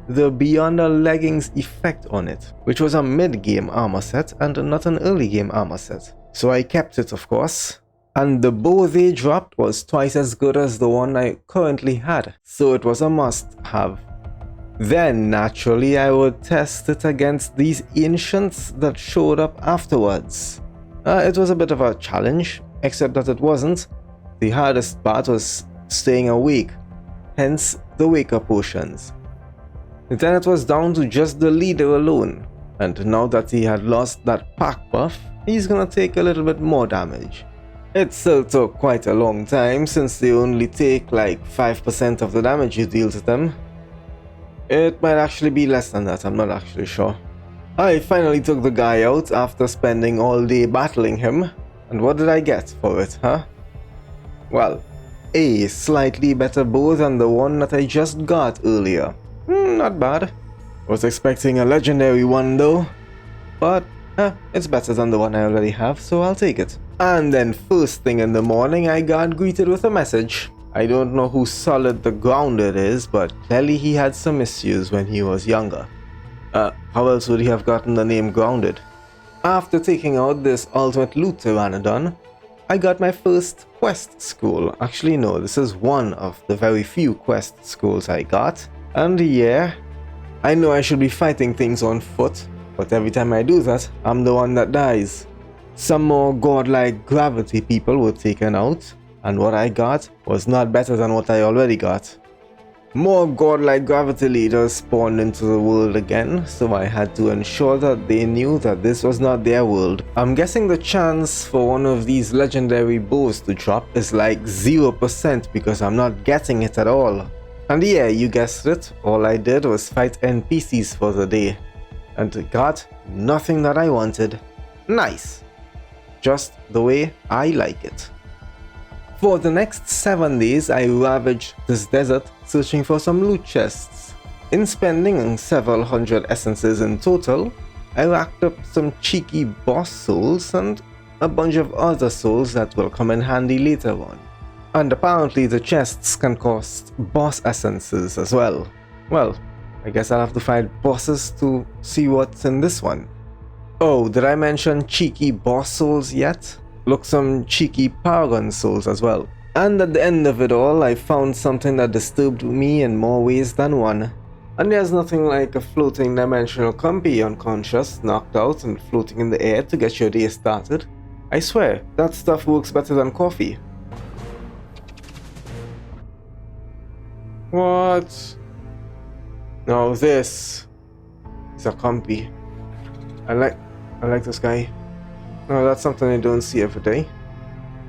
[SPEAKER 1] the Beyonder Leggings effect on it, which was a mid-game armor set and not an early-game armor set. So I kept it, of course. And the bow they dropped was twice as good as the one I currently had, so it was a must-have. Then, naturally, I would test it against these ancients that showed up afterwards. It was a bit of a challenge, except that it wasn't. The hardest part was staying awake, hence the wake-up potions. Then it was down to just the leader alone, and now that he had lost that pack buff, he's gonna take a little bit more damage. It still took quite a long time since they only take like 5% of the damage you deal to them. It might actually be less than that, I'm not actually sure. I finally took the guy out after spending all day battling him, and what did I get for it, huh? Well, a slightly better bow than the one that I just got earlier. Not bad. Was expecting a legendary one though, but it's better than the one I already have, so I'll take it. And then first thing in the morning I got greeted with a message. I don't know who Solid the Grounded is, but clearly he had some issues when he was younger. How else would he have gotten the name Grounded? After taking out this ultimate loot Pteranodon, I got my first quest scroll. Actually no, this is one of the very few quest scrolls I got. And yeah, I know I should be fighting things on foot, but every time I do that, I'm the one that dies. Some more godlike gravity people were taken out, and what I got was not better than what I already got. More godlike gravity leaders spawned into the world again, so I had to ensure that they knew that this was not their world. I'm guessing the chance for one of these legendary bows to drop is like 0% because I'm not getting it at all. And yeah, you guessed it, all I did was fight NPCs for the day, and got nothing that I wanted. Nice. Just the way I like it. For the next 7 days, I ravaged this desert searching for some loot chests. In spending several hundred essences in total, I racked up some cheeky boss souls and a bunch of other souls that will come in handy later on. And apparently the chests can cost boss essences as well. Well, I guess I'll have to fight bosses to see what's in this one. Oh, did I mention cheeky boss souls yet? Look, some cheeky Paragon souls as well. And at the end of it all, I found something that disturbed me in more ways than one. And there's nothing like a floating dimensional compy unconscious, knocked out and floating in the air to get your day started. I swear, that stuff works better than coffee. What? No, this is a compy. I like this guy. No, that's something I don't see every day.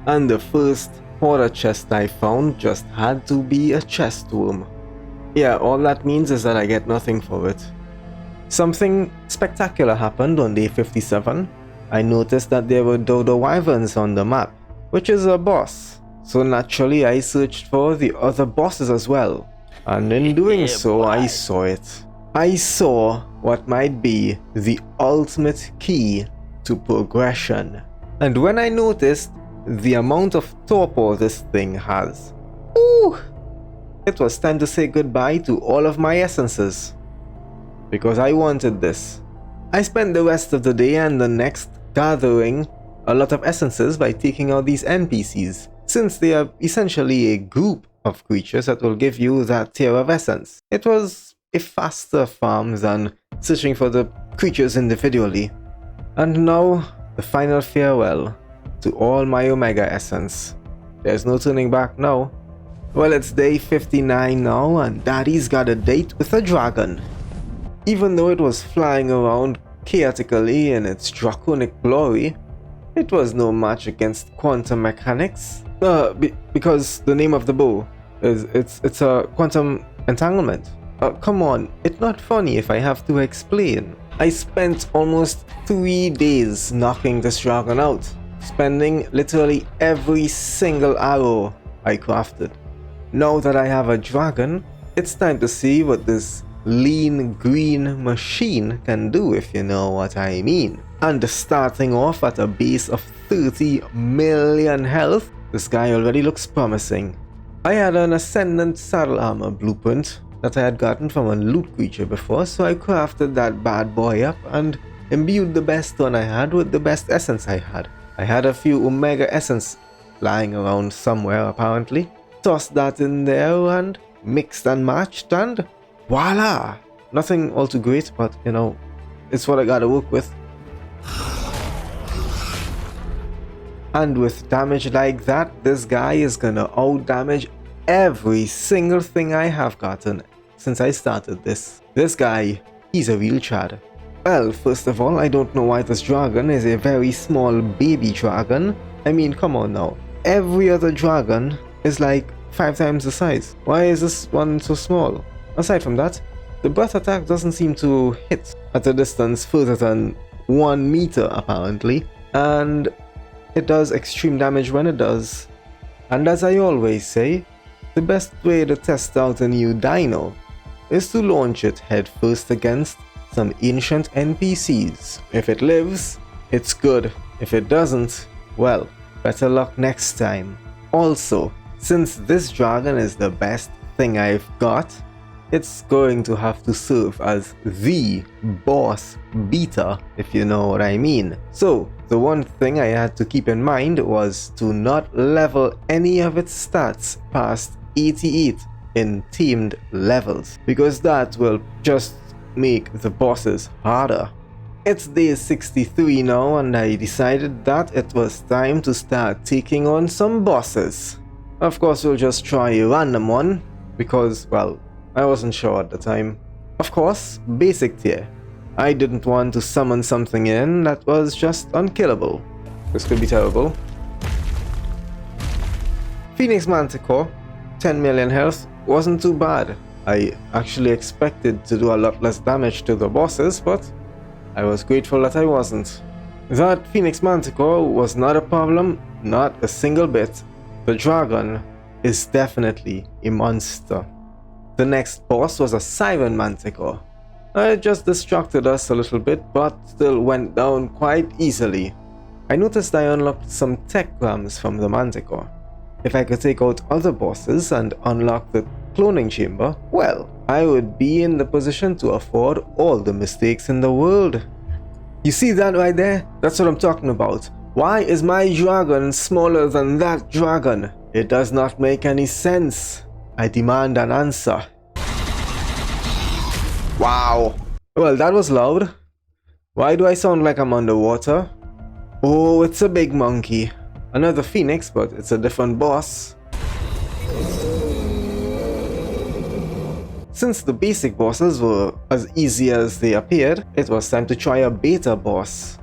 [SPEAKER 1] And the first hoarder chest I found just had to be a chest worm. Yeah, all that means is that I get nothing for it. Something spectacular happened on day 57. I noticed that there were dodo wyverns on the map, which is a boss. So naturally I searched for the other bosses as well. And in doing so, I saw it. I saw what might be the ultimate key to progression. And when I noticed the amount of torpor this thing has, it was time to say goodbye to all of my essences. Because I wanted this. I spent the rest of the day and the next gathering a lot of essences by taking out these NPCs, since they are essentially a group of creatures that will give you that tier of essence. It was a faster farm than searching for the creatures individually. And now, the final farewell to all my Omega essence. There's no turning back now. Well, it's day 59 now, and Daddy's got a date with a dragon. Even though it was flying around chaotically in its draconic glory, it was no match against quantum mechanics. Because the name of the bow is it's a quantum entanglement. Come on, it's not funny if I have to explain. I spent almost 3 days knocking this dragon out, spending literally every single arrow I crafted. Now that I have a dragon, it's time to see what this lean green machine can do, if you know what I mean. And starting off at a base of 30 million health, this guy already looks promising. I had an Ascendant Saddle Armor blueprint that I had gotten from a loot creature before, so I crafted that bad boy up and imbued the best one I had with the best essence I had. I had a few Omega essence lying around somewhere apparently. Tossed that in there and mixed and matched, and voila! Nothing all too great, but you know, it's what I gotta work with. And with damage like that, this guy is gonna out-damage every single thing I have gotten since I started this. This guy, he's a real chad. Well, first of all, I don't know why this dragon is a very small baby dragon. I mean, come on now. Every other dragon is like 5 times the size. Why is this one so small? Aside from that, the breath attack doesn't seem to hit at a distance further than 1 meter apparently, and it does extreme damage when it does. And as I always say, the best way to test out a new dino is to launch it head first against some ancient NPCs. If it lives, it's good. If it doesn't, well, better luck next time. Also, since this dragon is the best thing I've got, it's going to have to serve as the boss beater, if you know what I mean. So, the one thing I had to keep in mind was to not level any of its stats past 88 in teamed levels, because that will just make the bosses harder. It's day 63 now, and I decided that it was time to start taking on some bosses. Of course, we'll just try a random one, because, well, I wasn't sure at the time. Of course, basic tier. I didn't want to summon something in that was just unkillable. This could be terrible. Phoenix Manticore, 10 million health, wasn't too bad. I actually expected to do a lot less damage to the bosses, but I was grateful that I wasn't. That Phoenix Manticore was not a problem, not a single bit. The dragon is definitely a monster. The next boss was a Siren Manticore. It just distracted us a little bit, but still went down quite easily. I noticed I unlocked some tech grams from the Manticore. If I could take out other bosses and unlock the cloning chamber, well, I would be in the position to afford all the mistakes in the world. You see that right there? That's what I'm talking about. Why is my dragon smaller than that dragon? It does not make any sense. I demand an answer. Wow. Well, that was loud. Why do I sound like I'm underwater? Oh, it's a big monkey. Another phoenix, but it's a different boss. Since the basic bosses were as easy as they appeared, it was time to try a beta boss.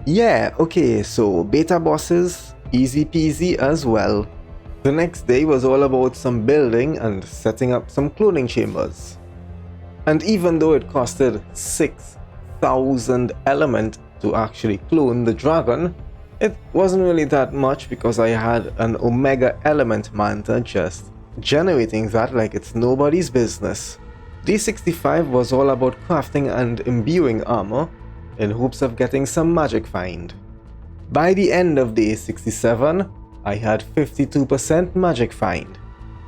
[SPEAKER 1] Yeah, okay, so beta bosses, easy peasy as well. The next day was all about some building and setting up some cloning chambers. And even though it costed 6,000 element to actually clone the dragon, it wasn't really that much because I had an Omega element manta just generating that like it's nobody's business. Day 65 was all about crafting and imbuing armor in hopes of getting some magic find. By the end of day 67, I had 52% magic find,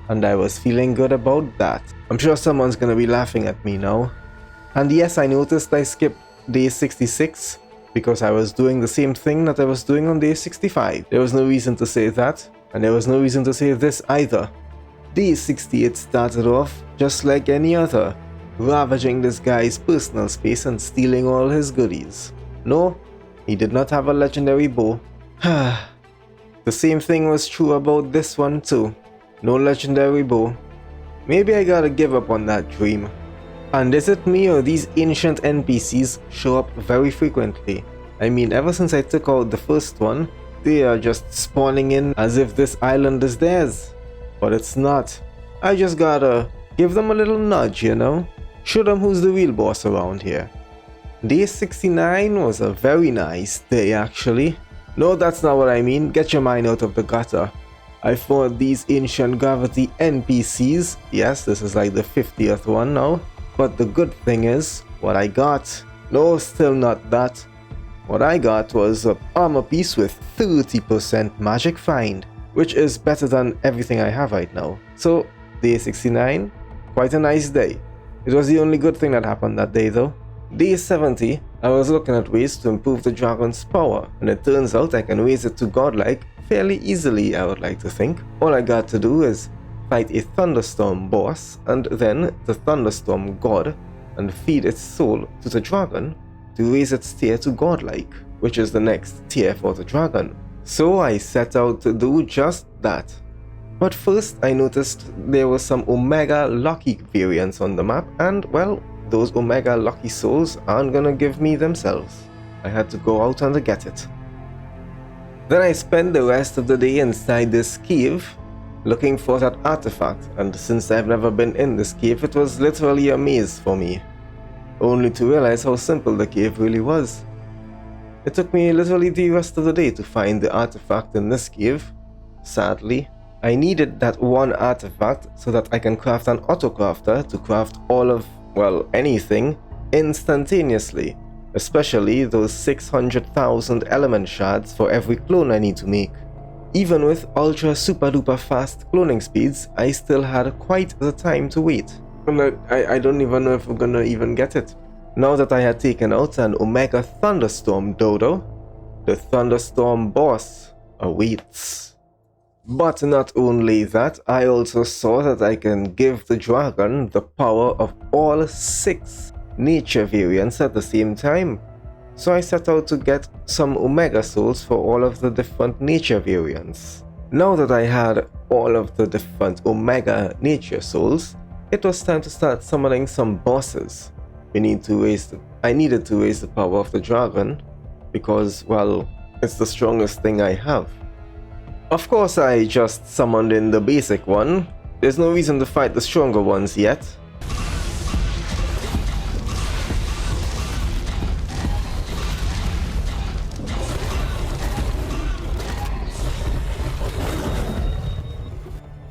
[SPEAKER 1] and I was feeling good about that. I'm sure someone's gonna be laughing at me now. And yes, I noticed I skipped day 66 because I was doing the same thing that I was doing on day 65. There was no reason to say that, and there was no reason to say this either. Day 68 started off just like any other, ravaging this guy's personal space and stealing all his goodies. No, he did not have a legendary bow. The same thing was true about this one too. No legendary bow. Maybe I gotta give up on that dream. And is it me or these ancient NPCs show up very frequently? I mean, ever since I took out the first one, they are just spawning in as if this island is theirs. But it's not. I just gotta give them a little nudge, you know? Show them who's the real boss around here. Day 69 was a very nice day actually. No, that's not what I mean. Get your mind out of the gutter. I fought these ancient gravity NPCs. Yes, this is like the 50th one now. But the good thing is, what I got. No, still not that. What I got was an armor piece with 30% magic find, which is better than everything I have right now. So, day 69, quite a nice day. It was the only good thing that happened that day though. Day 70, I was looking at ways to improve the dragon's power, and it turns out I can raise it to godlike fairly easily, I would like to think. All I got to do is fight a thunderstorm boss, and then the thunderstorm god, and feed its soul to the dragon to raise its tier to godlike, which is the next tier for the dragon. So I set out to do just that. But first I noticed there were some Omega Lucky variants on the map, and well, those Omega Lucky Souls aren't gonna give me themselves. I had to go out and get it. Then I spent the rest of the day inside this cave looking for that artifact, and since I've never been in this cave, it was literally a maze for me, only to realize how simple the cave really was. It took me literally the rest of the day to find the artifact in this cave. Sadly, I needed that one artifact so that I can craft an autocrafter to craft all of, well, anything instantaneously, especially those 600,000 element shards for every clone I need to make. Even with ultra super duper fast cloning speeds, I still had quite the time to wait. I don't even know if we're gonna even get it. Now that I had taken out an Omega Thunderstorm Dodo, the Thunderstorm boss awaits. But not only that, I also saw that I can give the dragon the power of all 6 nature variants at the same time. So I set out to get some Omega Souls for all of the different nature variants. Now that I had all of the different Omega Nature Souls, it was time to start summoning some bosses. I needed to raise the power of the dragon, because, well, it's the strongest thing I have. Of course I just summoned in the basic one. There's no reason to fight the stronger ones yet.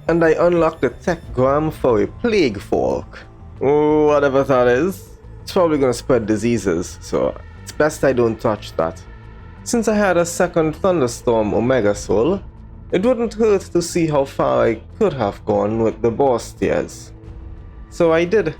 [SPEAKER 1] And I unlocked the tech gram for a plague fork. Whatever that is. It's probably gonna spread diseases, so it's best I don't touch that. Since I had a second Thunderstorm Omega Soul, it wouldn't hurt to see how far I could have gone with the boss tiers. So I did.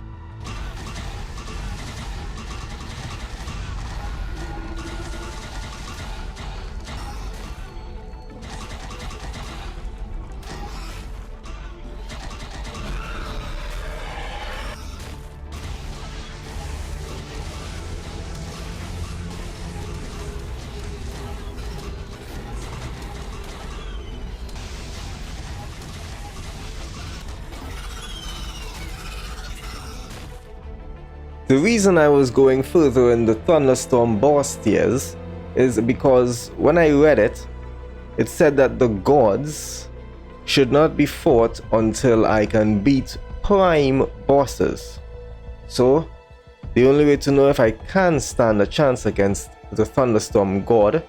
[SPEAKER 1] The reason I was going further in the Thunderstorm boss tiers is because when I read it, it said that the gods should not be fought until I can beat prime bosses. So, the only way to know if I can stand a chance against the Thunderstorm god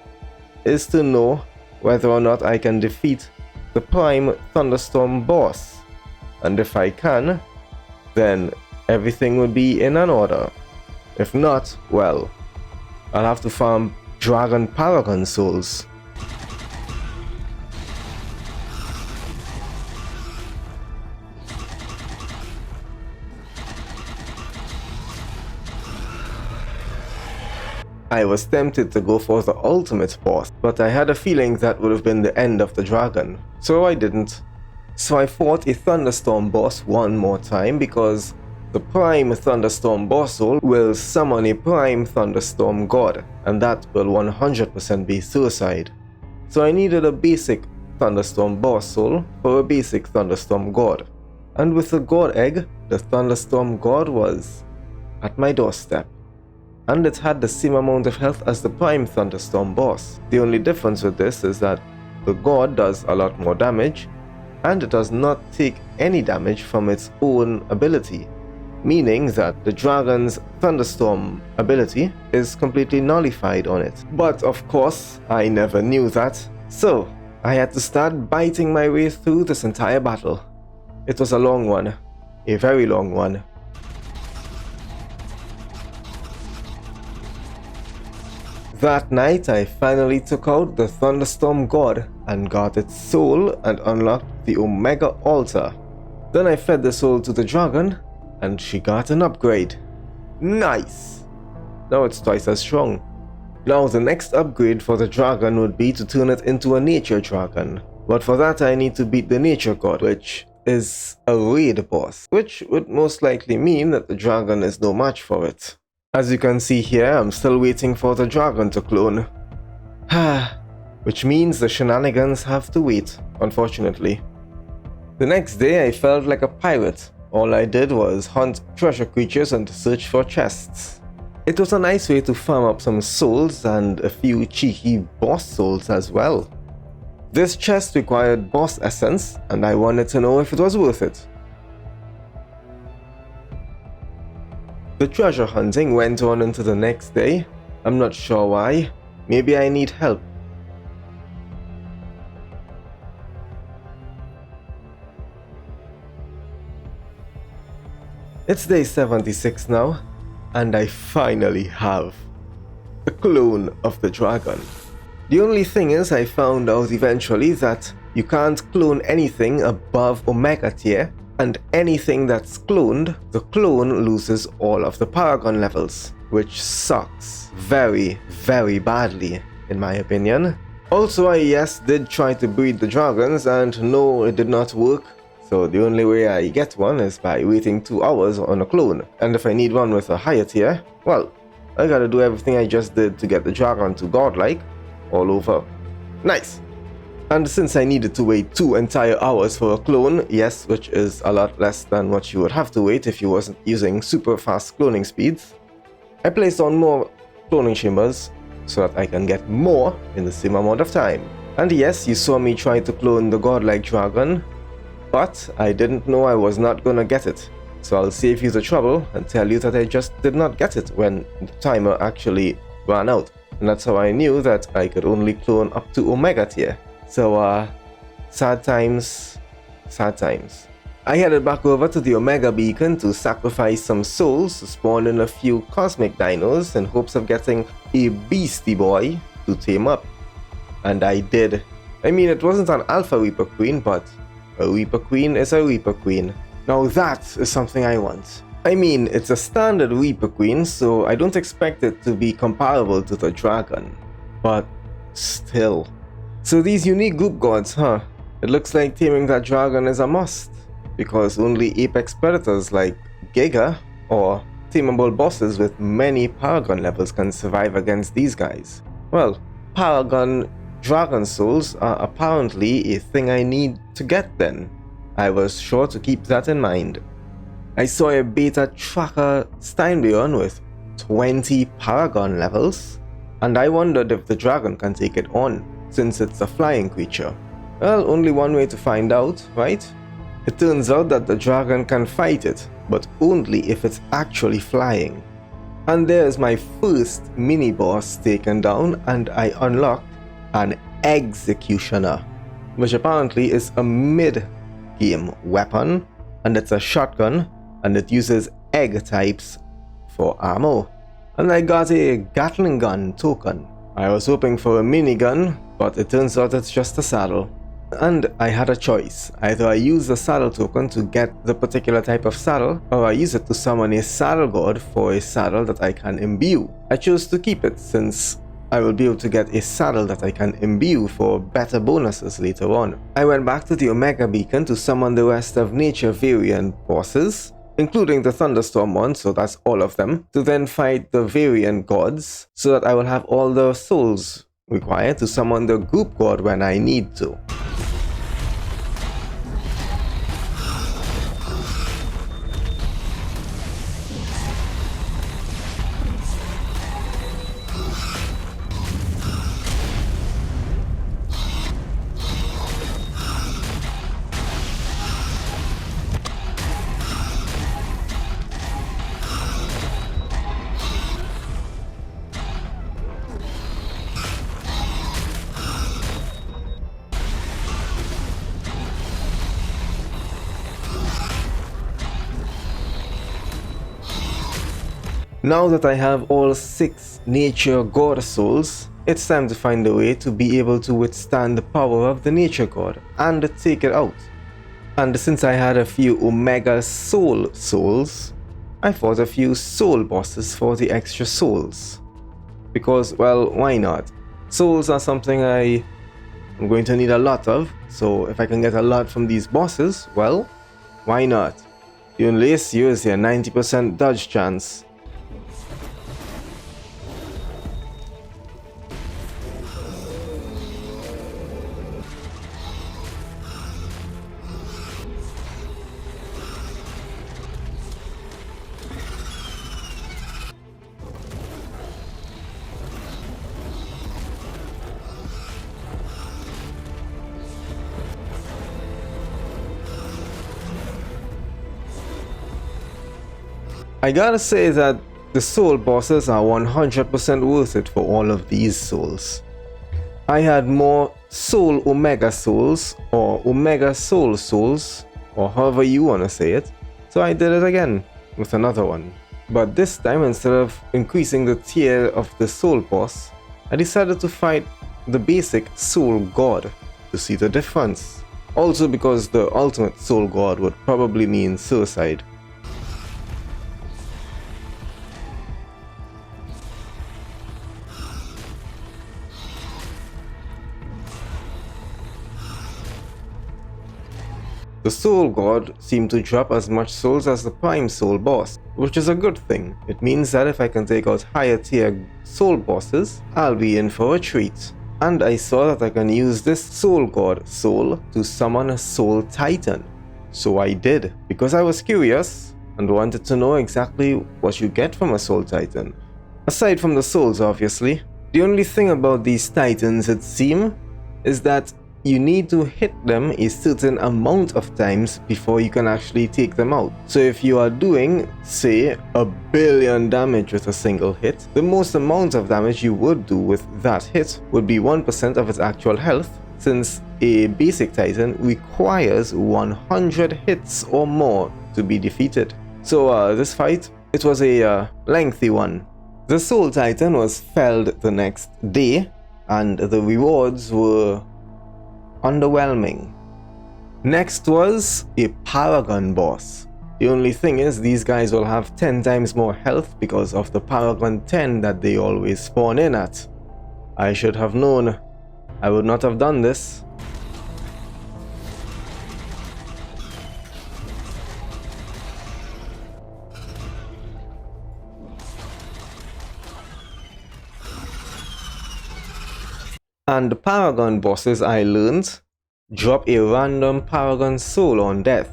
[SPEAKER 1] is to know whether or not I can defeat the prime Thunderstorm boss. And if I can, then everything would be in an order. If not, well, I'll have to farm Dragon Paragon Souls. I was tempted to go for the ultimate boss, but I had a feeling that would have been the end of the dragon, so I didn't. So I fought a Thunderstorm boss one more time because the Prime Thunderstorm boss soul will summon a Prime Thunderstorm god, and that will 100% be suicide. So I needed a basic Thunderstorm boss soul for a basic Thunderstorm god. And with the god egg, the Thunderstorm god was at my doorstep. And it had the same amount of health as the Prime Thunderstorm boss. The only difference with this is that the god does a lot more damage, and it does not take any damage from its own ability, meaning that the dragon's Thunderstorm ability is completely nullified on it. But of course, I never knew that, so I had to start biting my way through this entire battle. It was a long one, a very long one. That night, I finally took out the Thunderstorm God and got its soul and unlocked the Omega Altar. Then I fed the soul to the dragon and she got an upgrade. Nice! Now it's twice as strong. Now the next upgrade for the dragon would be to turn it into a nature dragon. But for that I need to beat the nature god, which is a raid boss, which would most likely mean that the dragon is no match for it. As you can see here, I'm still waiting for the dragon to clone. which means the shenanigans have to wait, unfortunately. The next day I felt like a pirate. All I did was hunt treasure creatures and search for chests. It was a nice way to farm up some souls and a few cheeky boss souls as well. This chest required boss essence and I wanted to know if it was worth it. The treasure hunting went on into the next day. I'm not sure why. Maybe I need help. It's day 76 now, and I finally have a clone of the dragon. The only thing is I found out eventually that you can't clone anything above Omega tier, and anything that's cloned, the clone loses all of the Paragon levels, which sucks very, very badly in my opinion. Also, I did try to breed the dragons, and no, it did not work. So the only way I get one is by waiting 2 hours on a clone. And if I need one with a higher tier, well, I gotta do everything I just did to get the dragon to godlike all over. Nice! And since I needed to wait 2 entire hours for a clone, yes, which is a lot less than what you would have to wait if you wasn't using super fast cloning speeds, I placed on more cloning chambers so that I can get more in the same amount of time. And yes, you saw me try to clone the godlike dragon, but I didn't know I was not gonna get it. So I'll save you the trouble and tell you that I just did not get it when the timer actually ran out. And that's how I knew that I could only clone up to Omega tier. So sad times, sad times. I headed back over to the Omega beacon to sacrifice some souls to spawn in a few cosmic dinos in hopes of getting a beastie boy to tame up. And I did. I mean, it wasn't an Alpha Reaper Queen, but a Reaper Queen is a Reaper Queen. Now that is something I want. I mean, it's a standard Reaper Queen, so I don't expect it to be comparable to the dragon. But still. So these unique group gods, huh? It looks like taming that dragon is a must, because only apex predators like Giga or tameable bosses with many Paragon levels can survive against these guys. Well, Paragon Dragon Souls are apparently a thing I need to get then. I was sure to keep that in mind. I saw a beta tracker Steinbjorn with 20 Paragon levels, and I wondered if the dragon can take it on, since it's a flying creature. Well, only one way to find out, right? It turns out that the dragon can fight it, but only if it's actually flying. And there's my first mini-boss taken down, and I unlocked an Executioner, which apparently is a mid-game weapon, and it's a shotgun, and it uses egg types for ammo. And I got a Gatling gun token. I was hoping for a minigun, but it turns out it's just a saddle. And I had a choice. Either I use the saddle token to get the particular type of saddle, or I use it to summon a saddle god for a saddle that I can imbue. I chose to keep it since I will be able to get a saddle that I can imbue for better bonuses later on. I went back to the Omega beacon to summon the rest of nature variant bosses, including the thunderstorm one, so that's all of them, to then fight the variant gods, so that I will have all the souls required to summon the group god when I need to. Now that I have all 6 nature god souls, it's time to find a way to be able to withstand the power of the nature god and take it out. And since I had a few Omega soul souls, I fought a few soul bosses for the extra souls. Because, well, why not? Souls are something I'm going to need a lot of, so if I can get a lot from these bosses, well, why not? The only issue is your 90% dodge chance. I gotta say that the soul bosses are 100% worth it for all of these souls. I had more soul Omega souls, or Omega soul souls, or however you wanna say it, so I did it again with another one. But this time, instead of increasing the tier of the soul boss, I decided to fight the basic soul god to see the difference. Also because the ultimate soul god would probably mean suicide. The Soul God seemed to drop as much souls as the Prime Soul boss, which is a good thing. It means that if I can take out higher tier soul bosses, I'll be in for a treat. And I saw that I can use this Soul God soul to summon a Soul Titan. So I did, because I was curious and wanted to know exactly what you get from a Soul Titan. Aside from the souls, obviously. The only thing about these titans, it seems, is that you need to hit them a certain amount of times before you can actually take them out. So if you are doing, say, 1 billion damage with a single hit, the most amount of damage you would do with that hit would be 1% of its actual health, since a basic titan requires 100 hits or more to be defeated. So this fight, it was a lengthy one. The Soul Titan was felled the next day, and the rewards were underwhelming. Next was a Paragon boss. The only thing is, these guys will have 10 times more health because of the Paragon 10 that they always spawn in at. I should have known. I would not have done this. And the Paragon bosses, I learned, drop a random Paragon soul on death,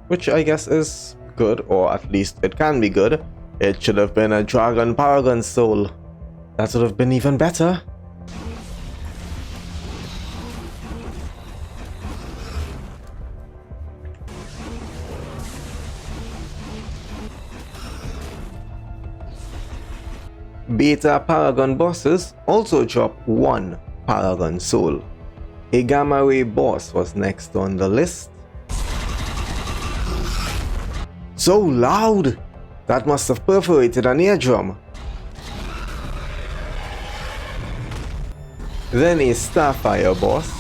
[SPEAKER 1] which I guess is good, or at least it can be good. It should have been a Dragon Paragon soul. That would have been even better. Beta Paragon bosses also drop 1 Paragon soul. A Gamma Ray boss was next on the list. So loud! That must have perforated an eardrum. Then a Starfire boss.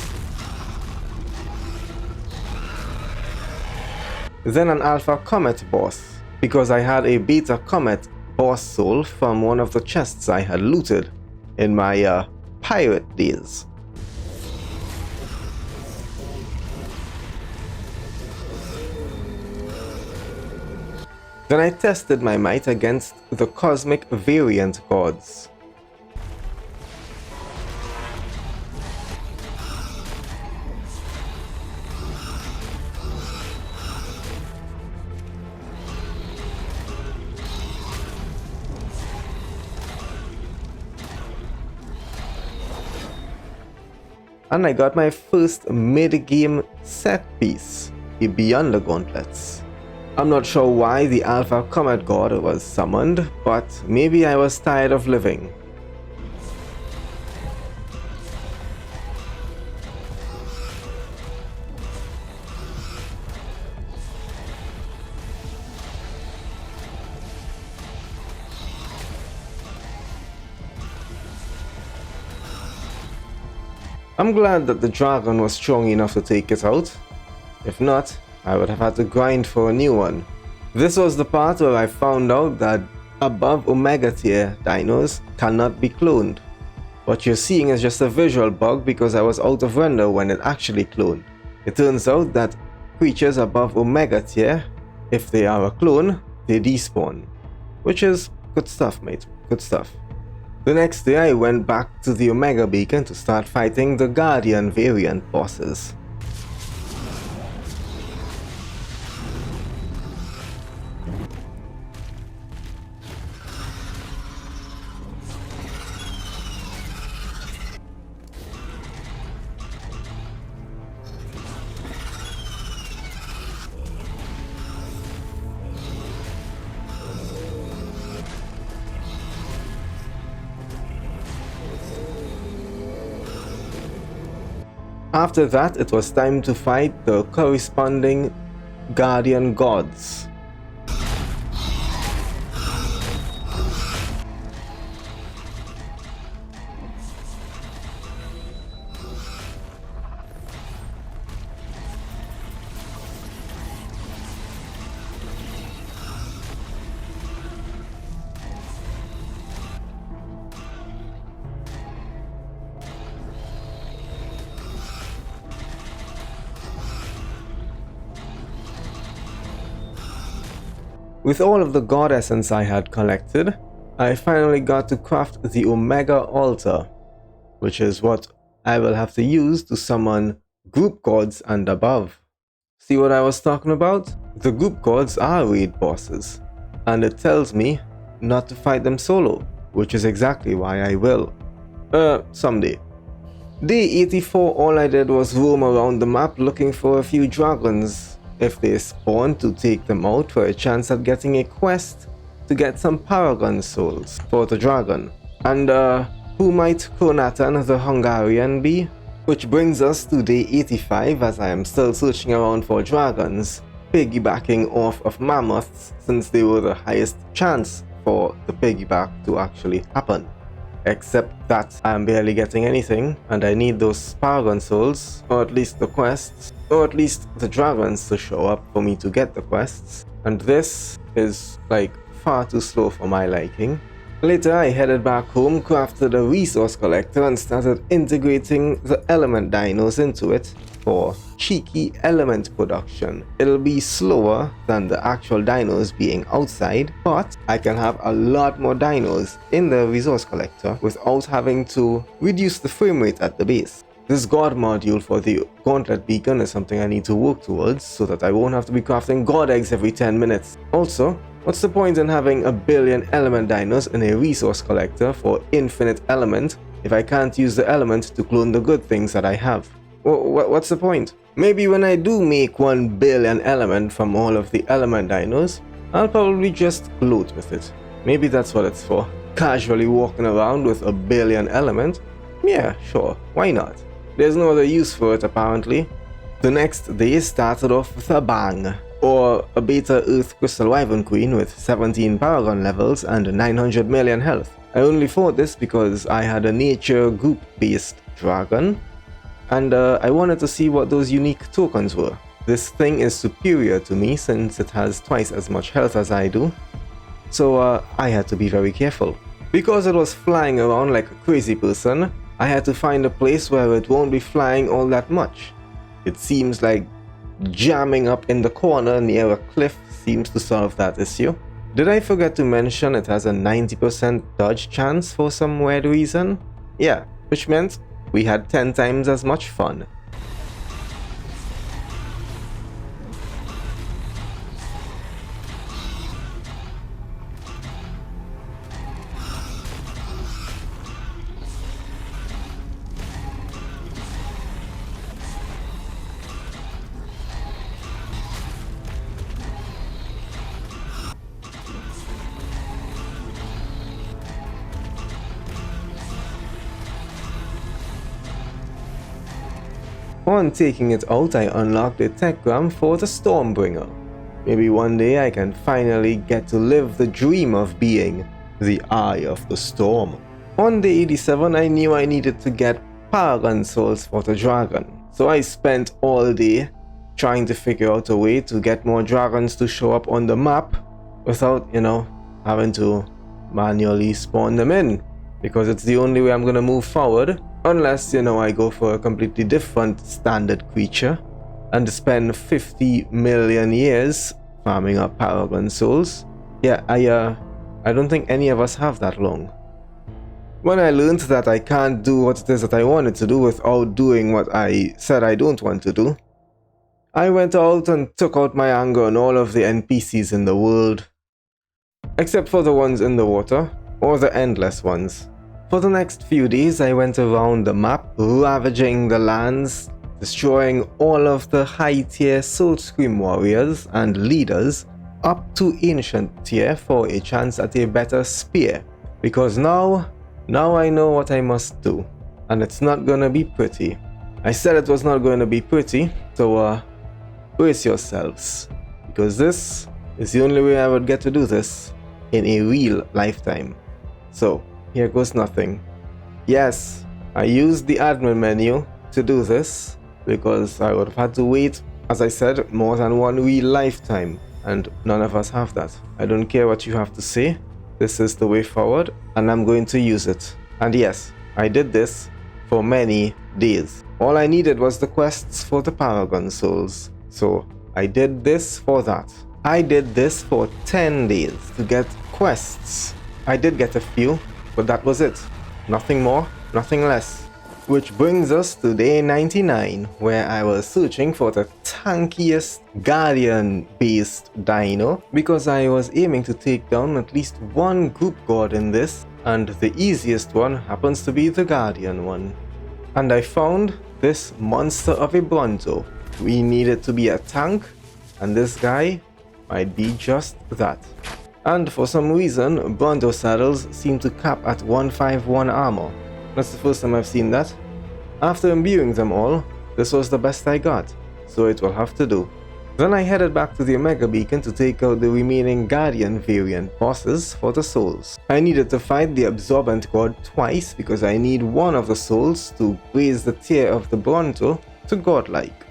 [SPEAKER 1] Then an Alpha Comet boss, because I had a Beta Comet boss soul from one of the chests I had looted in my pirate days. Then I tested my might against the cosmic variant gods. And I got my first mid-game set piece, a Beyond the Gauntlets. I'm not sure why the Alpha Comet God was summoned, but maybe I was tired of living. I'm glad that the dragon was strong enough to take it out. If not, I would have had to grind for a new one. This was the part where I found out that above Omega tier dinos cannot be cloned. What you're seeing is just a visual bug because I was out of render when it actually cloned. It turns out that creatures above Omega tier, if they are a clone, they despawn. Which is good stuff, mate. Good stuff. The next day I went back to the Omega Beacon to start fighting the Guardian variant bosses. After that, it was time to fight the corresponding guardian gods. With all of the god essence I had collected, I finally got to craft the Omega altar, which is what I will have to use to summon group gods and above. See what I was talking about? The group gods are raid bosses, and it tells me not to fight them solo, which is exactly why I will. Someday. Day 84, all I did was roam around the map looking for a few dragons. If they spawn, to take them out for a chance at getting a quest to get some Paragon souls for the dragon. And who might Kronatan the Hungarian be? Which brings us to day 85, as I am still searching around for dragons, piggybacking off of mammoths since they were the highest chance for the piggyback to actually happen. Except that I am barely getting anything, and I need those Paragon souls, or at least the quests, or at least the dragons to show up for me to get the quests, and this is like far too slow for my liking. Later I headed back home, crafted a resource collector and started integrating the element dinos into it for cheeky element production. It'll be slower than the actual dinos being outside, but I can have a lot more dinos in the resource collector without having to reduce the frame rate at the base. This god module for the gauntlet beacon is something I need to work towards so that I won't have to be crafting god eggs every 10 minutes. Also, what's the point in having a billion element dinos in a resource collector for infinite element if I can't use the element to clone the good things that I have? What's the point? Maybe when I do make 1 billion element from all of the element dinos, I'll probably just gloat with it. Maybe that's what it's for. Casually walking around with a billion element? Yeah, sure, why not? There's no other use for it apparently. The next day started off with a bang, or a beta Earth Crystal Wyvern Queen with 17 Paragon levels and 900 million health. I only fought this because I had a nature group based dragon, and I wanted to see what those unique tokens were. This thing is superior to me since it has twice as much health as I do, so I had to be very careful. Because it was flying around like a crazy person, I had to find a place where it won't be flying all that much. It seems like jamming up in the corner near a cliff seems to solve that issue. Did I forget to mention it has a 90% dodge chance for some weird reason? Yeah, which meant we had 10 times as much fun. On taking it out, I unlocked a techgram for the Stormbringer. Maybe one day I can finally get to live the dream of being the Eye of the Storm. On day 87, I knew I needed to get Paragon souls for the dragon, so I spent all day trying to figure out a way to get more dragons to show up on the map without, having to manually spawn them in, because it's the only way I'm gonna move forward. Unless, I go for a completely different standard creature and spend 50 million years farming up Paragon souls. Yeah, I don't think any of us have that long. When I learned that I can't do what it is that I wanted to do without doing what I said I don't want to do, I went out and took out my anger on all of the NPCs in the world. Except for the ones in the water, or the endless ones. For the next few days, I went around the map, ravaging the lands, destroying all of the high-tier Soul Scream warriors and leaders up to Ancient tier for a chance at a better spear. Because now I know what I must do, and it's not gonna be pretty. I said it was not going to be pretty, so brace yourselves, because this is the only way I would get to do this in a real lifetime. So, here goes nothing. Yes, I used the admin menu to do this, because I would have had to wait, as I said, more than one real lifetime, and none of us have that. I don't care what you have to say, this is the way forward, and I'm going to use it. And yes, I did this for many days. All I needed was the quests for the Paragon Souls, so I did this for that. I did this for 10 days to get quests. I did get a few, but that was it. Nothing more, nothing less. Which brings us to day 99, where I was searching for the tankiest Guardian-based dino, because I was aiming to take down at least one group god in this, and the easiest one happens to be the Guardian one. And I found this monster of a Bronto. We needed to be a tank, and this guy might be just that. And for some reason, Bronto saddles seem to cap at 151 armor. That's the first time I've seen that. After imbuing them all, this was the best I got, so it will have to do. Then I headed back to the Omega Beacon to take out the remaining Guardian variant bosses for the souls. I needed to fight the Absorbent God twice because I need one of the souls to raise the tier of the Bronto to godlike.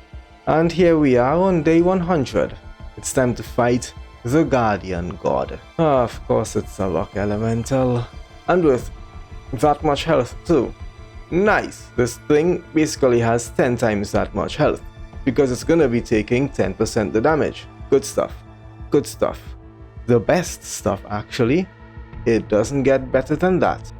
[SPEAKER 1] And here we are on day 100. It's time to fight the Guardian God. Of course it's a rock elemental. And with that much health too. Nice! This thing basically has 10 times that much health, because it's gonna be taking 10% the damage. Good stuff. Good stuff. The best stuff actually. It doesn't get better than that.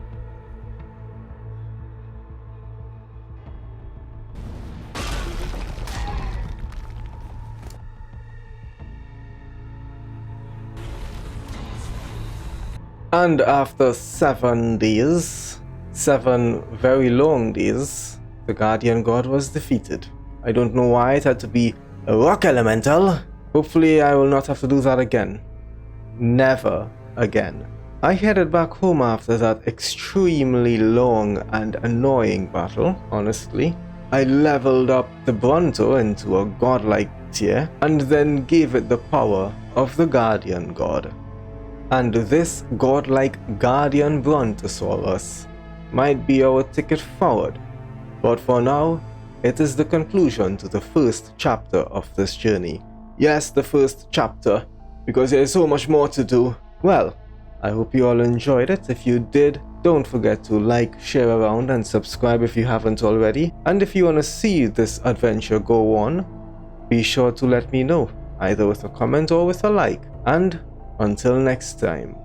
[SPEAKER 1] And after 7 days, 7 very long days, the Guardian God was defeated. I don't know why it had to be a rock elemental. Hopefully I will not have to do that again. Never again. I headed back home after that extremely long and annoying battle, honestly. I leveled up the Bronto into a godlike tier, and then gave it the power of the Guardian God. And this godlike Guardian Brontosaurus might be our ticket forward, but for now, it is the conclusion to the first chapter of this journey. Yes, the first chapter, because there is so much more to do. Well, I hope you all enjoyed it. If you did, don't forget to like, share around, and subscribe if you haven't already. And if you want to see this adventure go on, be sure to let me know, either with a comment or with a like. And until next time.